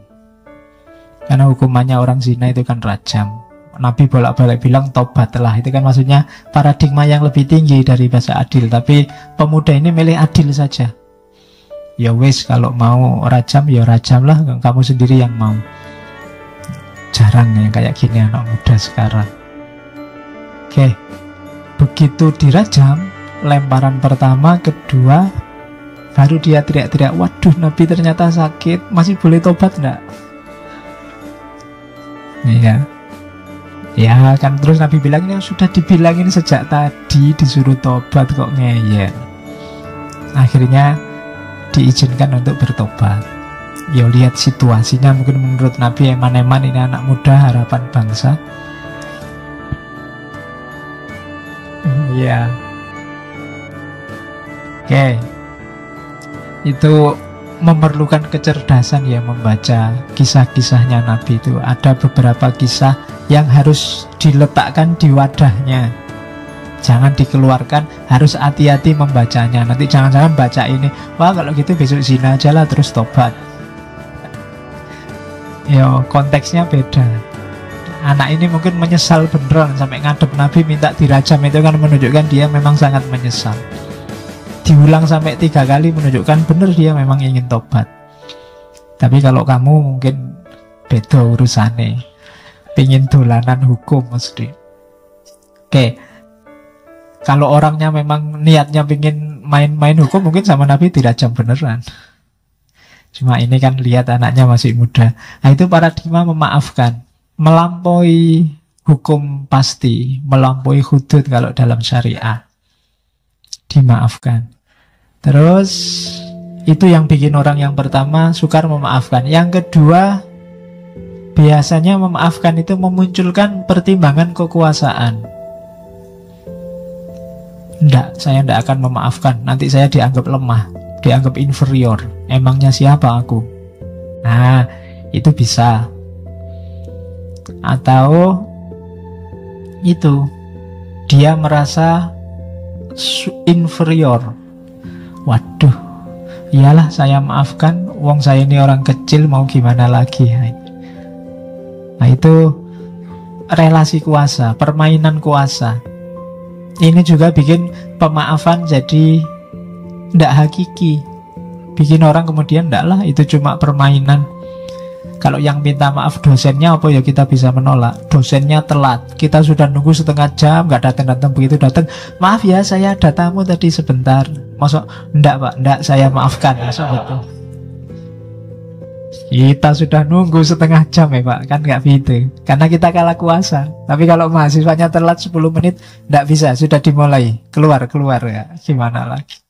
Karena hukumannya orang zina itu kan rajam. Nabi bolak-balik bilang tobatlah. Itu kan maksudnya paradigma yang lebih tinggi dari bahasa adil. Tapi pemuda ini milih adil saja. Ya wis, kalau mau rajam ya rajam lah, kamu sendiri yang mau. Jarang ya kayak gini anak muda sekarang. Oke, begitu dirajam, lemparan pertama, kedua, baru dia teriak-teriak, waduh Nabi ternyata sakit, masih boleh tobat enggak? Iya. Ya kan, terus Nabi bilang, ini sudah dibilangin sejak tadi disuruh tobat kok ngeyel. Akhirnya diizinkan untuk bertobat. Ya lihat situasinya, mungkin menurut Nabi eman-eman ini anak muda harapan bangsa. Ya. Oke. Itu memerlukan kecerdasan ya membaca kisah-kisahnya Nabi itu. Ada beberapa kisah yang harus diletakkan di wadahnya. Jangan dikeluarkan, harus hati-hati membacanya. Nanti jangan-jangan baca ini, wah kalau gitu besok zina aja lah terus tobat. Ya konteksnya beda. Anak ini mungkin menyesal beneran sampai ngadep Nabi minta dirajam. Itu kan menunjukkan dia memang sangat menyesal. Diulang sampai 3 kali menunjukkan benar dia memang ingin tobat. Tapi kalau kamu mungkin beda urusannya, pingin dolanan hukum mesti. Oke. Kalau orangnya memang niatnya pingin main-main hukum, mungkin sama Nabi dirajam beneran. Cuma ini kan lihat anaknya masih muda. Nah itu paradigma memaafkan. Melampaui hukum pasti, melampaui hudud kalau dalam syariah. Dimaafkan. Terus itu yang bikin orang yang pertama sukar memaafkan. Yang kedua, biasanya memaafkan itu memunculkan pertimbangan kekuasaan. Enggak, saya tidak akan memaafkan. Nanti saya dianggap lemah, dianggap inferior. Emangnya siapa aku? Nah, itu bisa. Atau itu, dia merasa inferior. Waduh, iyalah saya maafkan, wong saya ini orang kecil, mau gimana lagi. Nah itu relasi kuasa, permainan kuasa. Ini juga bikin pemaafan jadi ndak hakiki. Bikin orang kemudian ndak lah, itu cuma permainan. Kalau yang minta maaf dosennya, apa ya kita bisa menolak? Dosennya telat, kita sudah nunggu setengah jam, nggak datang-datang, begitu datang, maaf ya saya ada tamu tadi sebentar. Masuk, ndak pak, ndak, saya maafkan. Masuk betul. Kita sudah nunggu setengah jam ya pak, kan nggak gitu. Karena kita kalah kuasa. Tapi kalau mahasiswanya telat 10 menit, ndak bisa, sudah dimulai. Keluar ya, gimana lagi?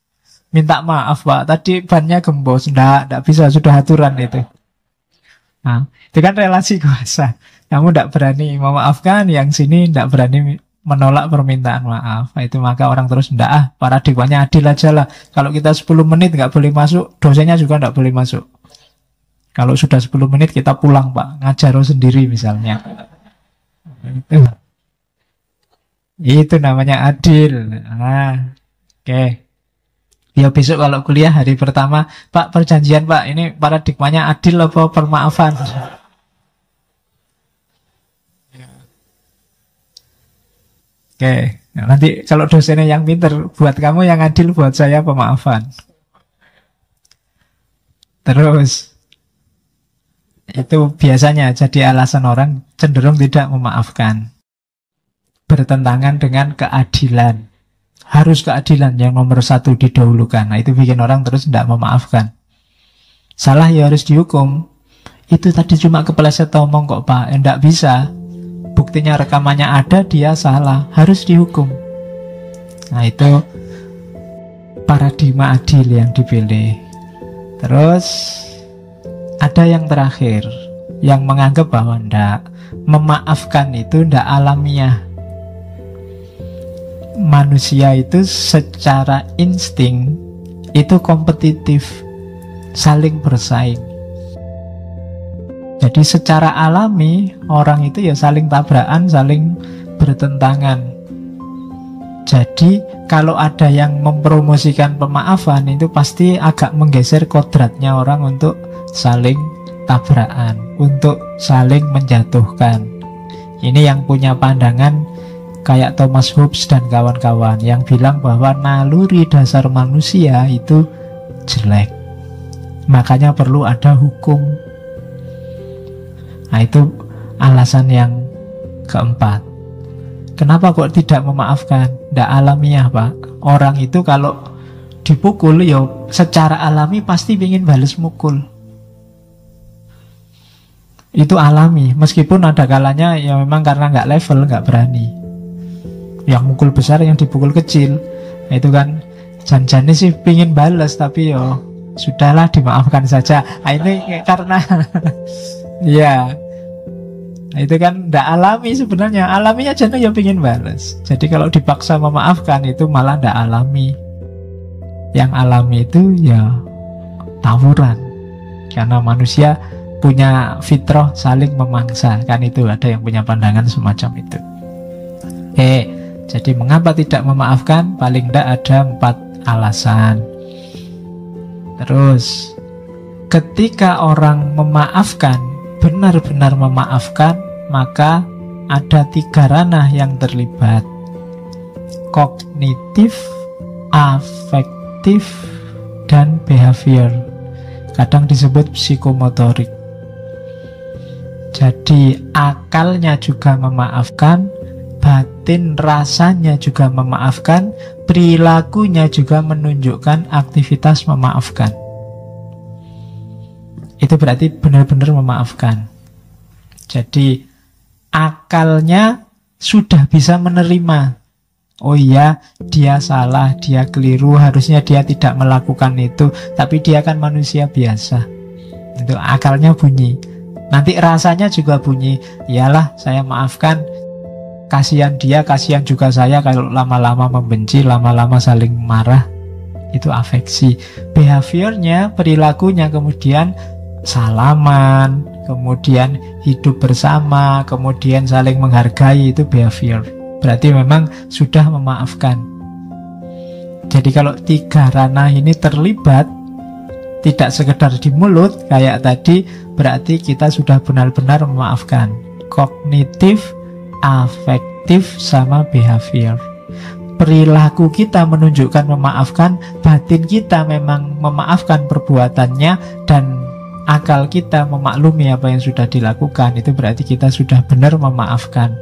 Minta maaf pak, tadi bannya gembos. Ndak bisa, sudah aturan itu. Nah, itu kan relasi kuasa. Kamu ndak berani memaafkan, yang sini ndak berani menolak permintaan maaf. Itu maka orang terus ndak, paradigmanya adil aja lah. Kalau kita 10 menit nggak boleh masuk, dosennya juga ndak boleh masuk. Kalau sudah 10 menit kita pulang pak, ngajar sendiri misalnya. Itu namanya adil. Nah, oke. Ya besok kalau kuliah hari pertama, Pak perjanjian Pak, ini paradigmanya adil apa permaafan? Oke, nah, nanti kalau dosennya yang pinter, buat kamu yang adil, buat saya pemaafan. Terus, itu biasanya jadi alasan orang cenderung tidak memaafkan. Bertentangan dengan keadilan. Harus keadilan yang nomor satu didahulukan. Nah itu bikin orang terus tidak memaafkan. Salah ya harus dihukum. Itu tadi cuma kepleset omong kok pak, tidak bisa. Buktinya rekamannya ada, dia salah, harus dihukum. Nah itu paradigma adil yang dipilih. Terus ada yang terakhir, yang menganggap bahwa tidak, memaafkan itu tidak alamiah. Manusia itu secara insting itu kompetitif, saling bersaing. Jadi secara alami orang itu ya saling tabrakan, saling bertentangan. Jadi kalau ada yang mempromosikan pemaafan, itu pasti agak menggeser kodratnya orang untuk saling tabrakan, untuk saling menjatuhkan. Ini yang punya pandangan kayak Thomas Hobbes dan kawan-kawan yang bilang bahwa naluri dasar manusia itu jelek, makanya perlu ada hukum. Nah itu alasan yang keempat. Kenapa kok tidak memaafkan? Tidak alamiah pak. Orang itu kalau dipukul ya secara alami pasti ingin balas mukul. Itu alami, meskipun ada kalanya ya memang karena nggak level, nggak berani. Yang mukul besar, yang dipukul kecil. Nah, itu kan janjane sih pingin balas, tapi yo sudahlah dimaafkan saja. Nah, ini karena ya nah, itu kan tidak alami sebenarnya. Alaminya jangan ya pingin balas. Jadi kalau dipaksa memaafkan itu malah tidak alami. Yang alami itu ya tawuran. Karena manusia punya fitrah saling memangsa. Kan itu ada yang punya pandangan semacam itu. Jadi mengapa tidak memaafkan? Paling tidak ada 4 alasan. Terus ketika orang memaafkan, benar-benar memaafkan, maka ada 3 ranah yang terlibat: kognitif, afektif, dan behavior. Kadang disebut psikomotorik. Jadi akalnya juga memaafkan, batin rasanya juga memaafkan, perilakunya juga menunjukkan aktivitas memaafkan. Itu berarti benar-benar memaafkan. Jadi akalnya sudah bisa menerima, oh iya dia salah, dia keliru, harusnya dia tidak melakukan itu, tapi dia kan manusia biasa. Itu akalnya bunyi. Nanti rasanya juga bunyi, iyalah saya maafkan, kasihan dia, kasihan juga saya kalau lama-lama membenci, lama-lama saling marah. Itu afeksi. Behaviornya, perilakunya kemudian salaman, kemudian hidup bersama, kemudian saling menghargai, itu behavior. Berarti memang sudah memaafkan. Jadi kalau 3 ranah ini terlibat, tidak sekedar di mulut kayak tadi, berarti kita sudah benar-benar memaafkan. Kognitif, afektif, sama behavior. perilaku kita menunjukkan memaafkan, batin kita memang memaafkan perbuatannya, dan akal kita memaklumi apa yang sudah dilakukan, itu berarti kita sudah benar memaafkan.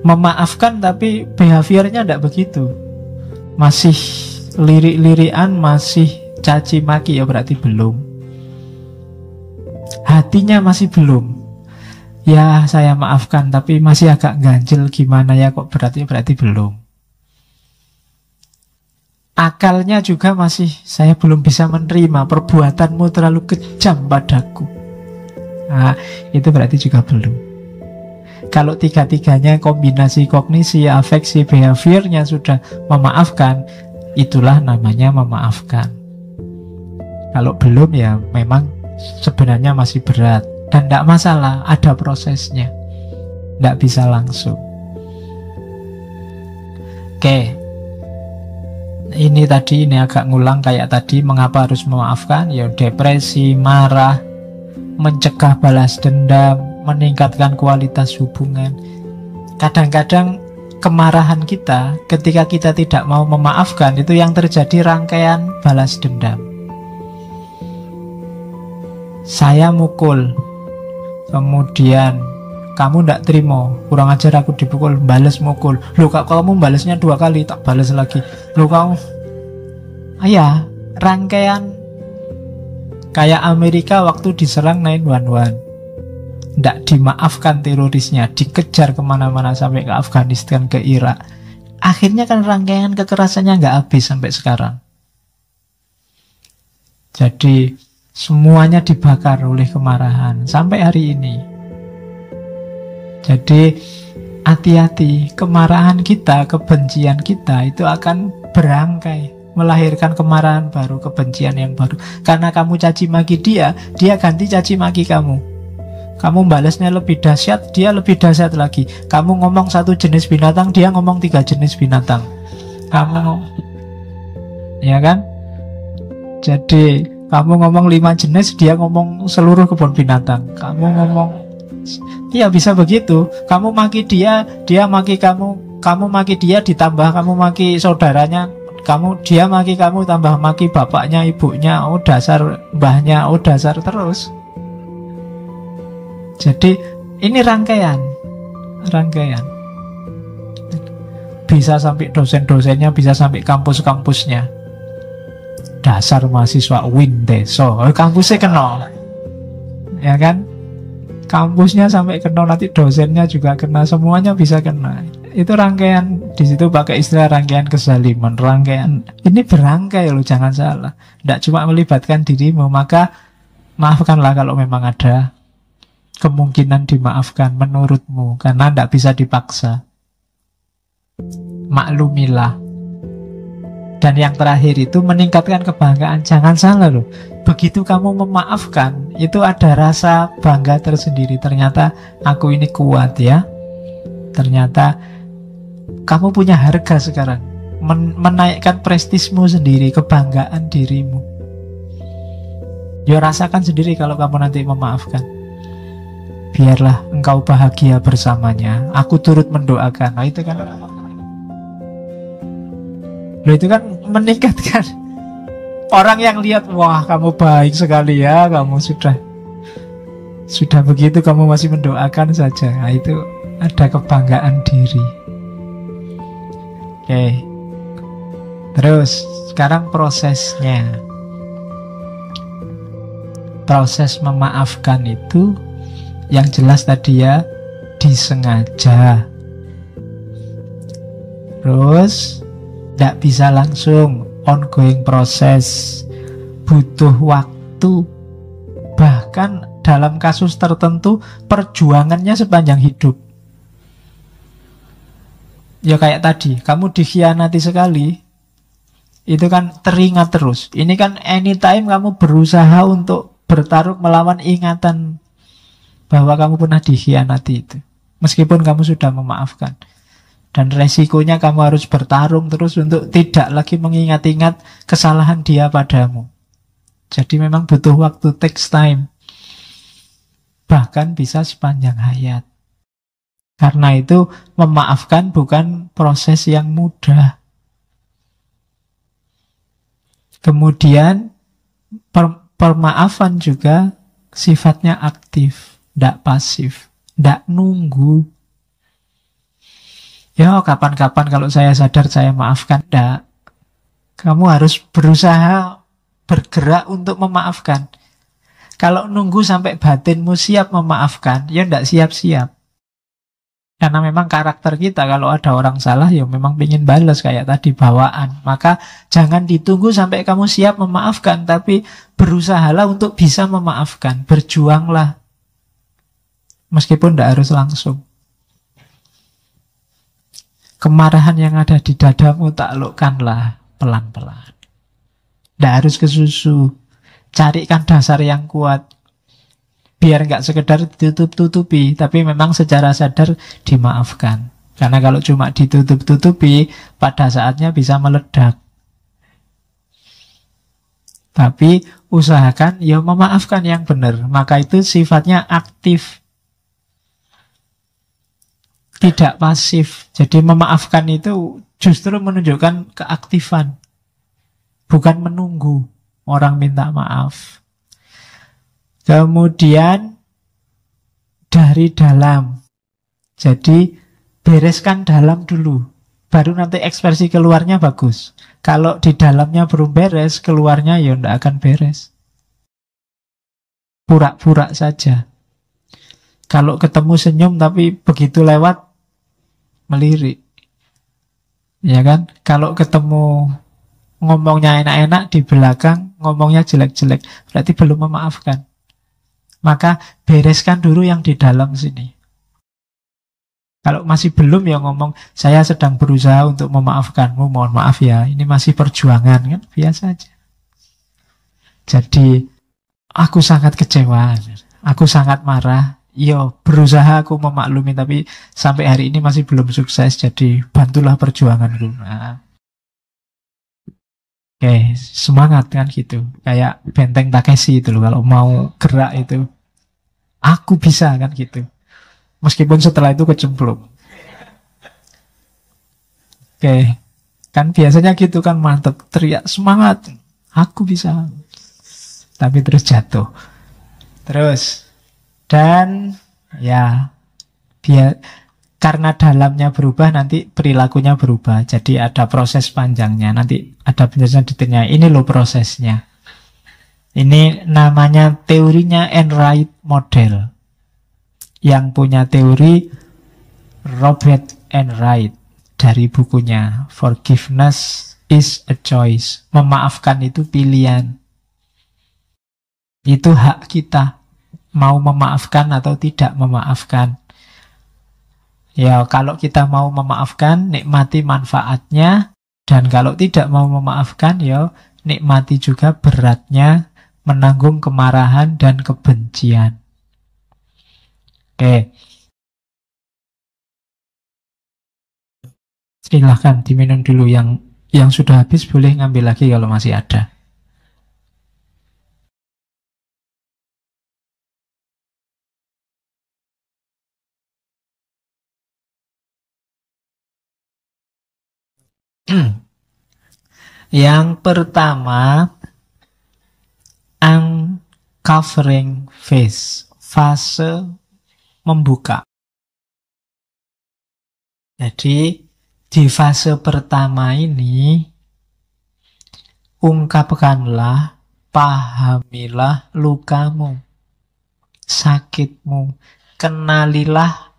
Memaafkan tapi behaviornya tidak begitu, masih lirik-lirikan, masih caci maki, ya berarti belum. Hatinya masih belum. Ya saya maafkan tapi masih agak ganjel gimana ya kok, berarti belum. Akalnya juga masih, saya belum bisa menerima, perbuatanmu terlalu kejam padaku. Nah, itu berarti juga belum. Kalau tiga-tiganya kombinasi kognisi, afeksi, behaviornya sudah memaafkan, itulah namanya memaafkan. Kalau belum ya memang sebenarnya masih berat. Dan tidak masalah, ada prosesnya, tidak bisa langsung. Oke, ini agak ngulang kayak tadi. Mengapa harus memaafkan? Ya depresi, marah, mencegah balas dendam, meningkatkan kualitas hubungan. Kadang-kadang kemarahan kita, ketika kita tidak mau memaafkan, itu yang terjadi rangkaian balas dendam. Saya mukul, kemudian kamu tidak terima, kurang ajar aku dipukul, balas mukul. Loh kak, kamu balasnya 2 kali, tak balas lagi. Loh kamu, ya rangkaian kayak Amerika waktu diserang 9/11, tidak dimaafkan terorisnya, dikejar kemana-mana sampai ke Afghanistan, ke Irak. Akhirnya kan rangkaian kekerasannya nggak habis sampai sekarang. Jadi semuanya dibakar oleh kemarahan sampai hari ini. Jadi hati-hati, kemarahan kita, kebencian kita itu akan berangkai, melahirkan kemarahan baru, kebencian yang baru. Karena kamu caci maki dia, dia ganti caci maki kamu. Kamu balasnya lebih dahsyat, dia lebih dahsyat lagi. Kamu ngomong 1 jenis binatang, dia ngomong 3 jenis binatang. Kamu, ya kan? Jadi kamu ngomong 5 jenis, dia ngomong seluruh kebun binatang. Kamu ngomong, ya bisa begitu. Kamu maki dia, dia maki kamu. Kamu maki dia, ditambah kamu maki saudaranya. Dia maki kamu, tambah maki bapaknya, ibunya. Oh dasar mbahnya, oh dasar terus. Jadi ini rangkaian. Bisa sampai dosen-dosennya, bisa sampai kampus-kampusnya. Dasar mahasiswa Windeso, kampusnya kena, ya kan? Kampusnya sampai kena, nanti dosennya juga kena, semuanya bisa kena. Itu rangkaian, di situ pakai istilah rangkaian kezaliman, rangkaian. Ini berangkai loh, jangan salah. Tidak cuma melibatkan dirimu, maka maafkanlah kalau memang ada kemungkinan dimaafkan menurutmu, karena tidak bisa dipaksa. Maklumilah. Dan yang terakhir itu meningkatkan kebanggaan. Jangan salah loh, begitu kamu memaafkan, itu ada rasa bangga tersendiri. Ternyata aku ini kuat ya. Ternyata kamu punya harga sekarang. Menaikkan prestismu sendiri, kebanggaan dirimu. Ya rasakan sendiri kalau kamu nanti memaafkan. Biarlah engkau bahagia bersamanya, aku turut mendoakan. Nah itu kan, loh itu kan meningkatkan. Orang yang lihat, wah kamu baik sekali ya, kamu sudah begitu kamu masih mendoakan saja. Nah itu ada kebanggaan diri. Oke. Terus sekarang prosesnya. Proses memaafkan itu yang jelas tadi ya, disengaja. Terus tidak bisa langsung, ongoing proses, butuh waktu. Bahkan dalam kasus tertentu perjuangannya sepanjang hidup. Ya kayak tadi, kamu dikhianati sekali, itu kan teringat terus. Ini kan anytime kamu berusaha untuk bertarung melawan ingatan bahwa kamu pernah dikhianati itu, meskipun kamu sudah memaafkan. Dan resikonya kamu harus bertarung terus untuk tidak lagi mengingat-ingat kesalahan dia padamu. Jadi memang butuh waktu, takes time. Bahkan bisa sepanjang hayat. Karena itu memaafkan bukan proses yang mudah. Kemudian permaafan juga sifatnya aktif, tidak pasif, tidak nunggu. Ya kapan-kapan kalau saya sadar saya maafkan, tidak. Kamu harus berusaha bergerak untuk memaafkan. Kalau nunggu sampai batinmu siap memaafkan, ya tidak siap-siap. Karena memang karakter kita kalau ada orang salah ya memang ingin balas kayak tadi bawaan. Maka jangan ditunggu sampai kamu siap memaafkan, tapi berusahalah untuk bisa memaafkan. Berjuanglah. Meskipun tidak harus langsung. Kemarahan yang ada di dadamu taklukkanlah pelan-pelan. Tidak harus kesusu. Carikan dasar yang kuat. Biar nggak sekedar ditutup-tutupi, tapi memang secara sadar dimaafkan. Karena kalau cuma ditutup-tutupi, pada saatnya bisa meledak. Tapi usahakan ya memaafkan yang benar. Maka itu sifatnya aktif. Tidak pasif. Jadi memaafkan itu justru menunjukkan keaktifan. Bukan menunggu orang minta maaf. Kemudian dari dalam. Jadi bereskan dalam dulu. Baru nanti ekspresi keluarnya bagus. Kalau di dalamnya belum beres, keluarnya ya tidak akan beres. Pura-pura saja. Kalau ketemu senyum tapi begitu lewat, melirik. Ya kan? Kalau ketemu ngomongnya enak-enak, di belakang ngomongnya jelek-jelek, berarti belum memaafkan. Maka bereskan dulu yang di dalam sini. Kalau masih belum ya ngomong, saya sedang berusaha untuk memaafkanmu, mohon maaf ya, ini masih perjuangan, kan biasa aja. Jadi aku sangat kecewa, aku sangat marah, yo berusaha aku memaklumi, tapi sampai hari ini masih belum sukses, jadi bantulah perjuanganku. Nah. Oke, semangat kan gitu. Kayak benteng Takeshi itu loh, kalau mau gerak itu. Aku bisa kan gitu. Meskipun setelah itu kecemplung. Oke, kan biasanya gitu kan, mantep, teriak semangat. Aku bisa. Tapi terus jatuh. Terus. Dan ya biar karena dalamnya berubah, nanti perilakunya berubah. Jadi ada proses panjangnya. Nanti ada penjelasan detailnya. Ini loh prosesnya. Ini namanya teorinya Enright Model. Yang punya teori Robert Enright. Dari bukunya Forgiveness is a Choice. Memaafkan itu pilihan. Itu hak kita. Mau memaafkan atau tidak memaafkan. Ya, kalau kita mau memaafkan, nikmati manfaatnya. Dan kalau tidak mau memaafkan, ya nikmati juga beratnya menanggung kemarahan dan kebencian. Oke. Silahkan diminum dulu. Yang sudah habis boleh ngambil lagi kalau masih ada. Yang pertama, uncovering phase, fase membuka. Jadi di fase pertama ini ungkapkanlah, pahamilah lukamu, sakitmu, kenalilah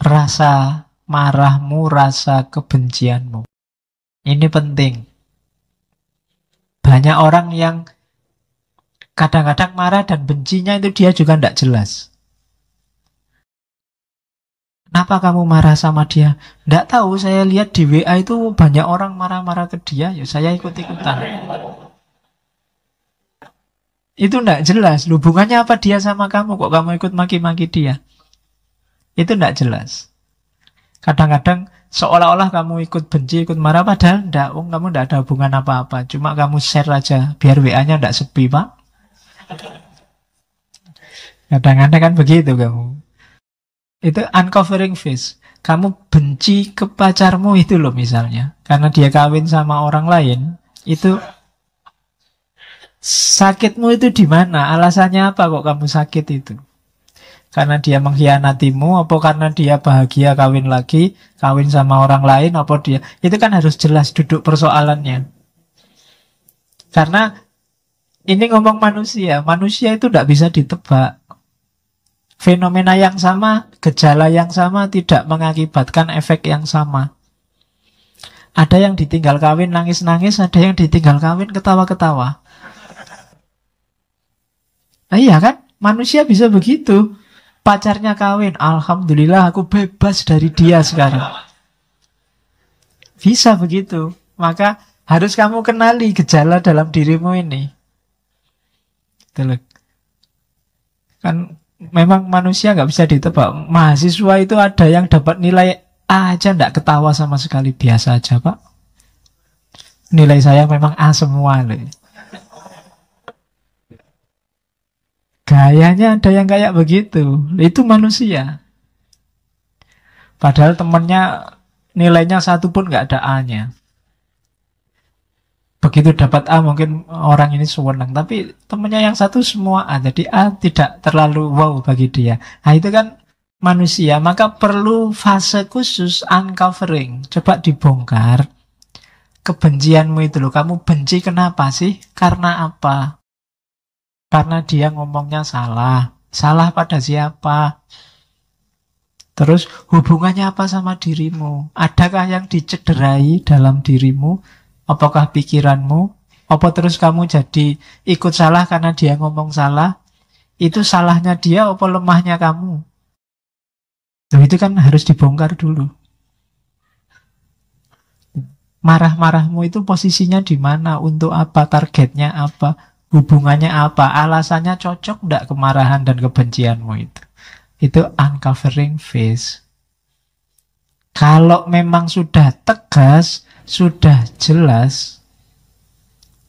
rasa marahmu, rasa kebencianmu. Ini penting. Banyak orang yang kadang-kadang marah dan bencinya itu dia juga tidak jelas. Kenapa kamu marah sama dia? Tidak tahu, saya lihat di WA itu banyak orang marah-marah ke dia, ya saya ikut-ikutan. Itu tidak jelas. Hubungannya apa dia sama kamu? Kok kamu ikut maki-maki dia? Itu tidak jelas. Kadang-kadang seolah-olah kamu ikut benci, ikut marah, padahal enggak, kamu tidak ada hubungan apa-apa. Cuma kamu share aja, biar WA-nya tidak sepi, Pak. Kadang-kadang kan begitu kamu. Itu uncovering phase. Kamu benci ke pacarmu itu loh misalnya. Karena dia kawin sama orang lain. Itu sakitmu itu di mana? Alasannya apa kok kamu sakit itu? Karena dia mengkhianatimu, apa karena dia bahagia kawin lagi, kawin sama orang lain, apa dia? Itu kan harus jelas duduk persoalannya. Karena ini ngomong manusia itu tidak bisa ditebak. Fenomena yang sama, gejala yang sama tidak mengakibatkan efek yang sama. Ada yang ditinggal kawin nangis-nangis, ada yang ditinggal kawin ketawa-ketawa. Nah, iya kan? Manusia bisa begitu. Pacarnya kawin, alhamdulillah aku bebas dari dia sekarang. Bisa begitu. Maka harus kamu kenali gejala dalam dirimu ini. Kan memang manusia nggak bisa ditebak. Mahasiswa itu ada yang dapat nilai A aja nggak ketawa sama sekali. Biasa aja Pak. Nilai saya memang A semua loh. Gayanya ada yang kayak begitu. Itu manusia. Padahal temennya nilainya satu pun nggak ada A-nya. Begitu dapat A mungkin orang ini senang, tapi temennya yang satu semua A, jadi A tidak terlalu wow bagi dia. Nah itu kan manusia, maka perlu fase khusus uncovering. Coba dibongkar kebencianmu itu loh. Kamu benci kenapa sih? Karena apa? Karena dia ngomongnya salah. Salah pada siapa? Terus hubungannya apa sama dirimu? Adakah yang dicederai dalam dirimu? Apakah pikiranmu? Apa terus kamu jadi ikut salah karena dia ngomong salah? Itu salahnya dia apa lemahnya kamu? Nah, itu kan harus dibongkar dulu. Marah-marahmu itu posisinya di mana? Untuk apa? Targetnya apa? Hubungannya apa? Alasannya cocok enggak kemarahan dan kebencianmu itu? Itu uncovering phase. Kalau memang sudah tegas, sudah jelas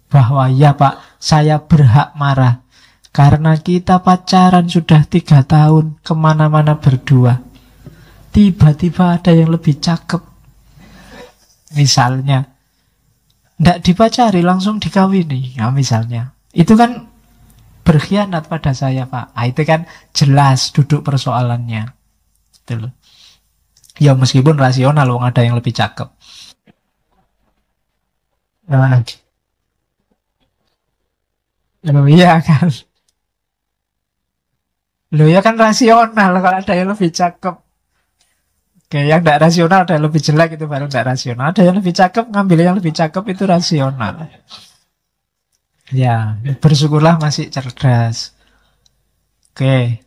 bahwa ya Pak, saya berhak marah karena kita pacaran sudah 3 tahun, kemana-mana berdua. Tiba-tiba ada yang lebih cakep. Misalnya, tidak dipacari, langsung dikawini. Ya, misalnya, itu kan berkhianat pada saya Pak. Nah, itu kan jelas duduk persoalannya. Betul. Ya meskipun rasional, wong ada yang lebih cakep. Nah, loh iya kan. Loh ya kan rasional kalau ada yang lebih cakep. Oke, yang tidak rasional ada yang lebih jelek itu baru tidak rasional. Ada yang lebih cakep, ngambil yang lebih cakep itu rasional. Ya, bersyukurlah masih cerdas. Oke,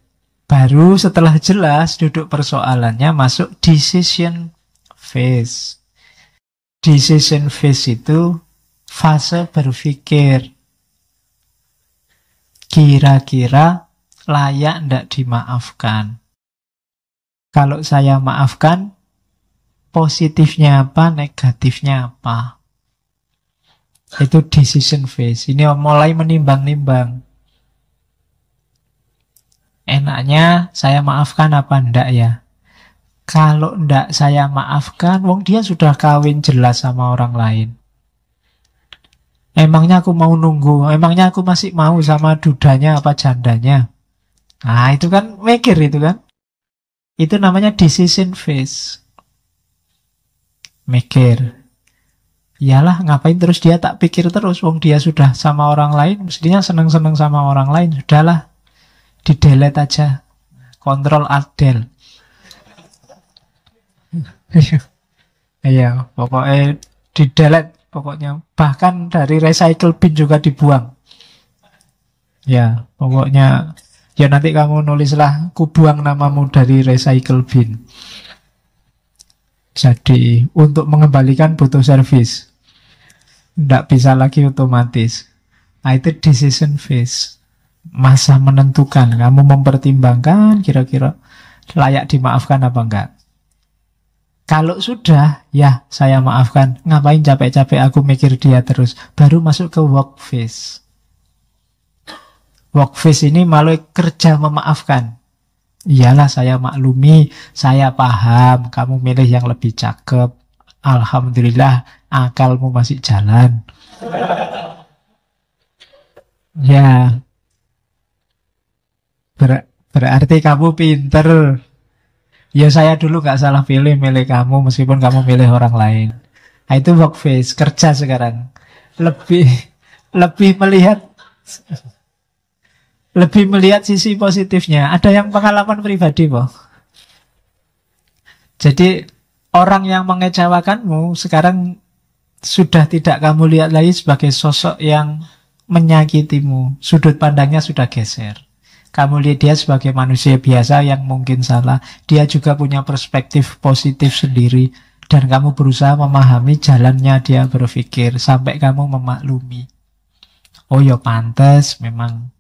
baru setelah jelas duduk persoalannya masuk decision phase. Decision phase itu fase berpikir. Kira-kira layak ndak dimaafkan? Kalau saya maafkan, positifnya apa, negatifnya apa? Itu decision phase. Ini mulai menimbang-nimbang. Enaknya saya maafkan apa ndak ya? Kalau ndak saya maafkan, wong dia sudah kawin jelas sama orang lain. Emangnya aku mau nunggu? Emangnya aku masih mau sama dudanya apa jandanya? Nah itu kan mikir itu kan. Itu namanya decision phase. Mikir. Iyalah ngapain terus dia tak pikir terus. Wong dia sudah sama orang lain, mestinya seneng-seneng sama orang lain. Sudahlah, di-delete aja. Control Alt Del. Iya, pokoknya di-delete. Pokoknya bahkan dari recycle bin juga dibuang. Ya, pokoknya ya nanti kamu nulislah, ku buang namamu dari recycle bin. Jadi untuk mengembalikan butuh servis. Tidak bisa lagi otomatis. Nah, itu decision phase. Masa menentukan, kamu mempertimbangkan kira-kira layak dimaafkan apa enggak. Kalau sudah, ya saya maafkan. Ngapain capek-capek aku mikir dia terus. Baru masuk ke work phase. Work phase ini malah kerja memaafkan. Iyalah saya maklumi, saya paham, kamu milih yang lebih cakep. Alhamdulillah, akalmu masih jalan. Ya, berarti kamu pinter. Ya saya dulu nggak salah pilih, milih kamu meskipun kamu milih orang lain. Nah, itu work face, kerja sekarang. Lebih lebih melihat sisi positifnya. Ada yang pengalaman pribadi, Boh. Jadi orang yang mengecewakanmu sekarang sudah tidak kamu lihat lagi sebagai sosok yang menyakitimu. Sudut pandangnya sudah geser. Kamu lihat dia sebagai manusia biasa yang mungkin salah. Dia juga punya perspektif positif sendiri. Dan kamu berusaha memahami jalannya dia berpikir. Sampai kamu memaklumi. Oh ya pantas, memang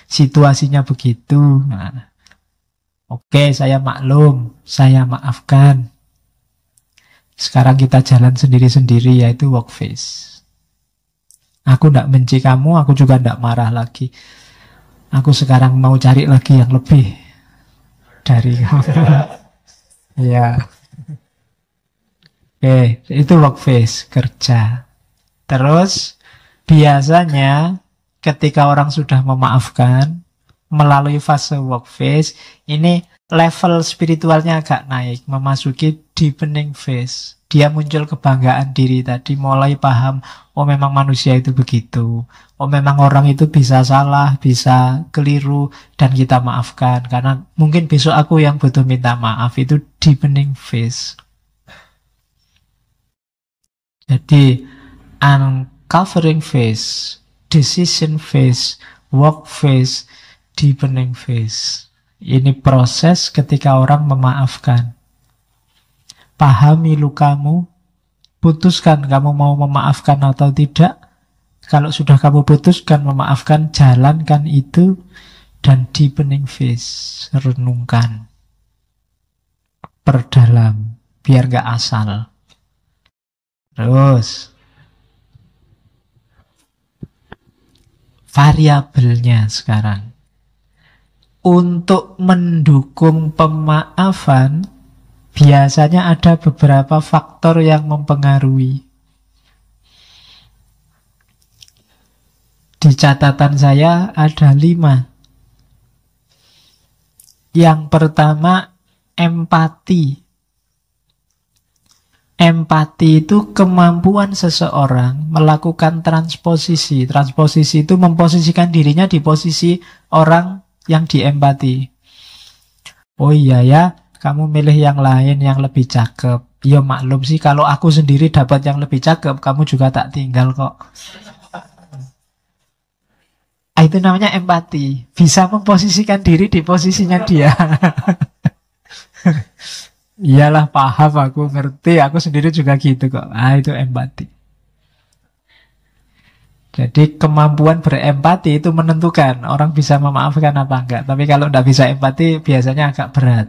situasinya begitu. Nah, oke, saya maklum. Saya maafkan. Sekarang kita jalan sendiri-sendiri, yaitu work face. Aku tidak benci kamu, aku juga tidak marah lagi. Aku sekarang mau cari lagi yang lebih dari kamu. Ya. Oke, itu work face, kerja. Terus, biasanya ketika orang sudah memaafkan, melalui fase work face, ini level spiritualnya agak naik, memasuki deepening phase. Dia muncul kebanggaan diri tadi, mulai paham, oh memang manusia itu begitu. Oh memang orang itu bisa salah, bisa keliru, dan kita maafkan. Karena mungkin besok aku yang butuh minta maaf, itu deepening phase. Jadi, uncovering phase, decision phase, work phase, deepening phase. Ini proses ketika orang memaafkan. Pahami lukamu, putuskan kamu mau memaafkan atau tidak. Kalau sudah kamu putuskan memaafkan, jalankan itu. Dan deepening phase, renungkan, perdalam, biar gak asal. Terus variabelnya sekarang. Untuk mendukung pemaafan, biasanya ada beberapa faktor yang mempengaruhi. Di catatan saya ada 5. Yang pertama, empati. Empati itu kemampuan seseorang melakukan transposisi. Transposisi itu memposisikan dirinya di posisi orang yang diempati. Oh iya ya, kamu milih yang lain yang lebih cakep. Ya maklum sih, kalau aku sendiri dapat yang lebih cakep, kamu juga tak tinggal kok. Itu namanya empati. Bisa memposisikan diri di posisinya dia. Iyalah, paham, aku ngerti, aku sendiri juga gitu kok. Itu empati. Jadi kemampuan berempati itu menentukan orang bisa memaafkan apa enggak. Tapi kalau tidak bisa empati biasanya agak berat.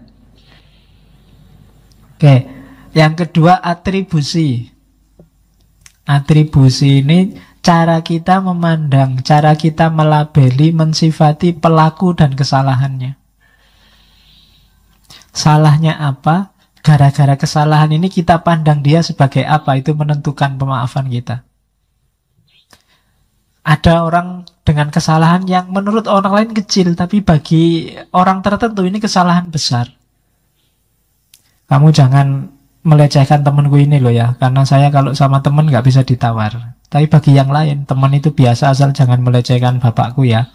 Oke, yang kedua atribusi. Atribusi ini cara kita memandang, cara kita melabeli, mensifati pelaku dan kesalahannya. Salahnya apa? Gara-gara kesalahan ini kita pandang dia sebagai apa, itu menentukan pemaafan kita. Ada orang dengan kesalahan yang menurut orang lain kecil, tapi bagi orang tertentu ini kesalahan besar. Kamu jangan melecehkan temanku ini loh ya, karena saya kalau sama teman nggak bisa ditawar. Tapi bagi yang lain, teman itu biasa, asal jangan melecehkan bapakku ya.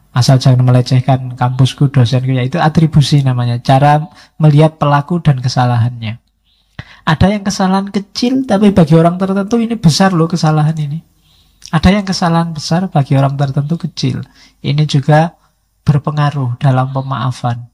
Asal jangan melecehkan kampusku, dosenku, ya itu atribusi namanya. Cara melihat pelaku dan kesalahannya. Ada yang kesalahan kecil, tapi bagi orang tertentu ini besar loh kesalahan ini. Ada yang kesalahan besar, bagi orang tertentu kecil. Ini juga berpengaruh dalam pemaafan.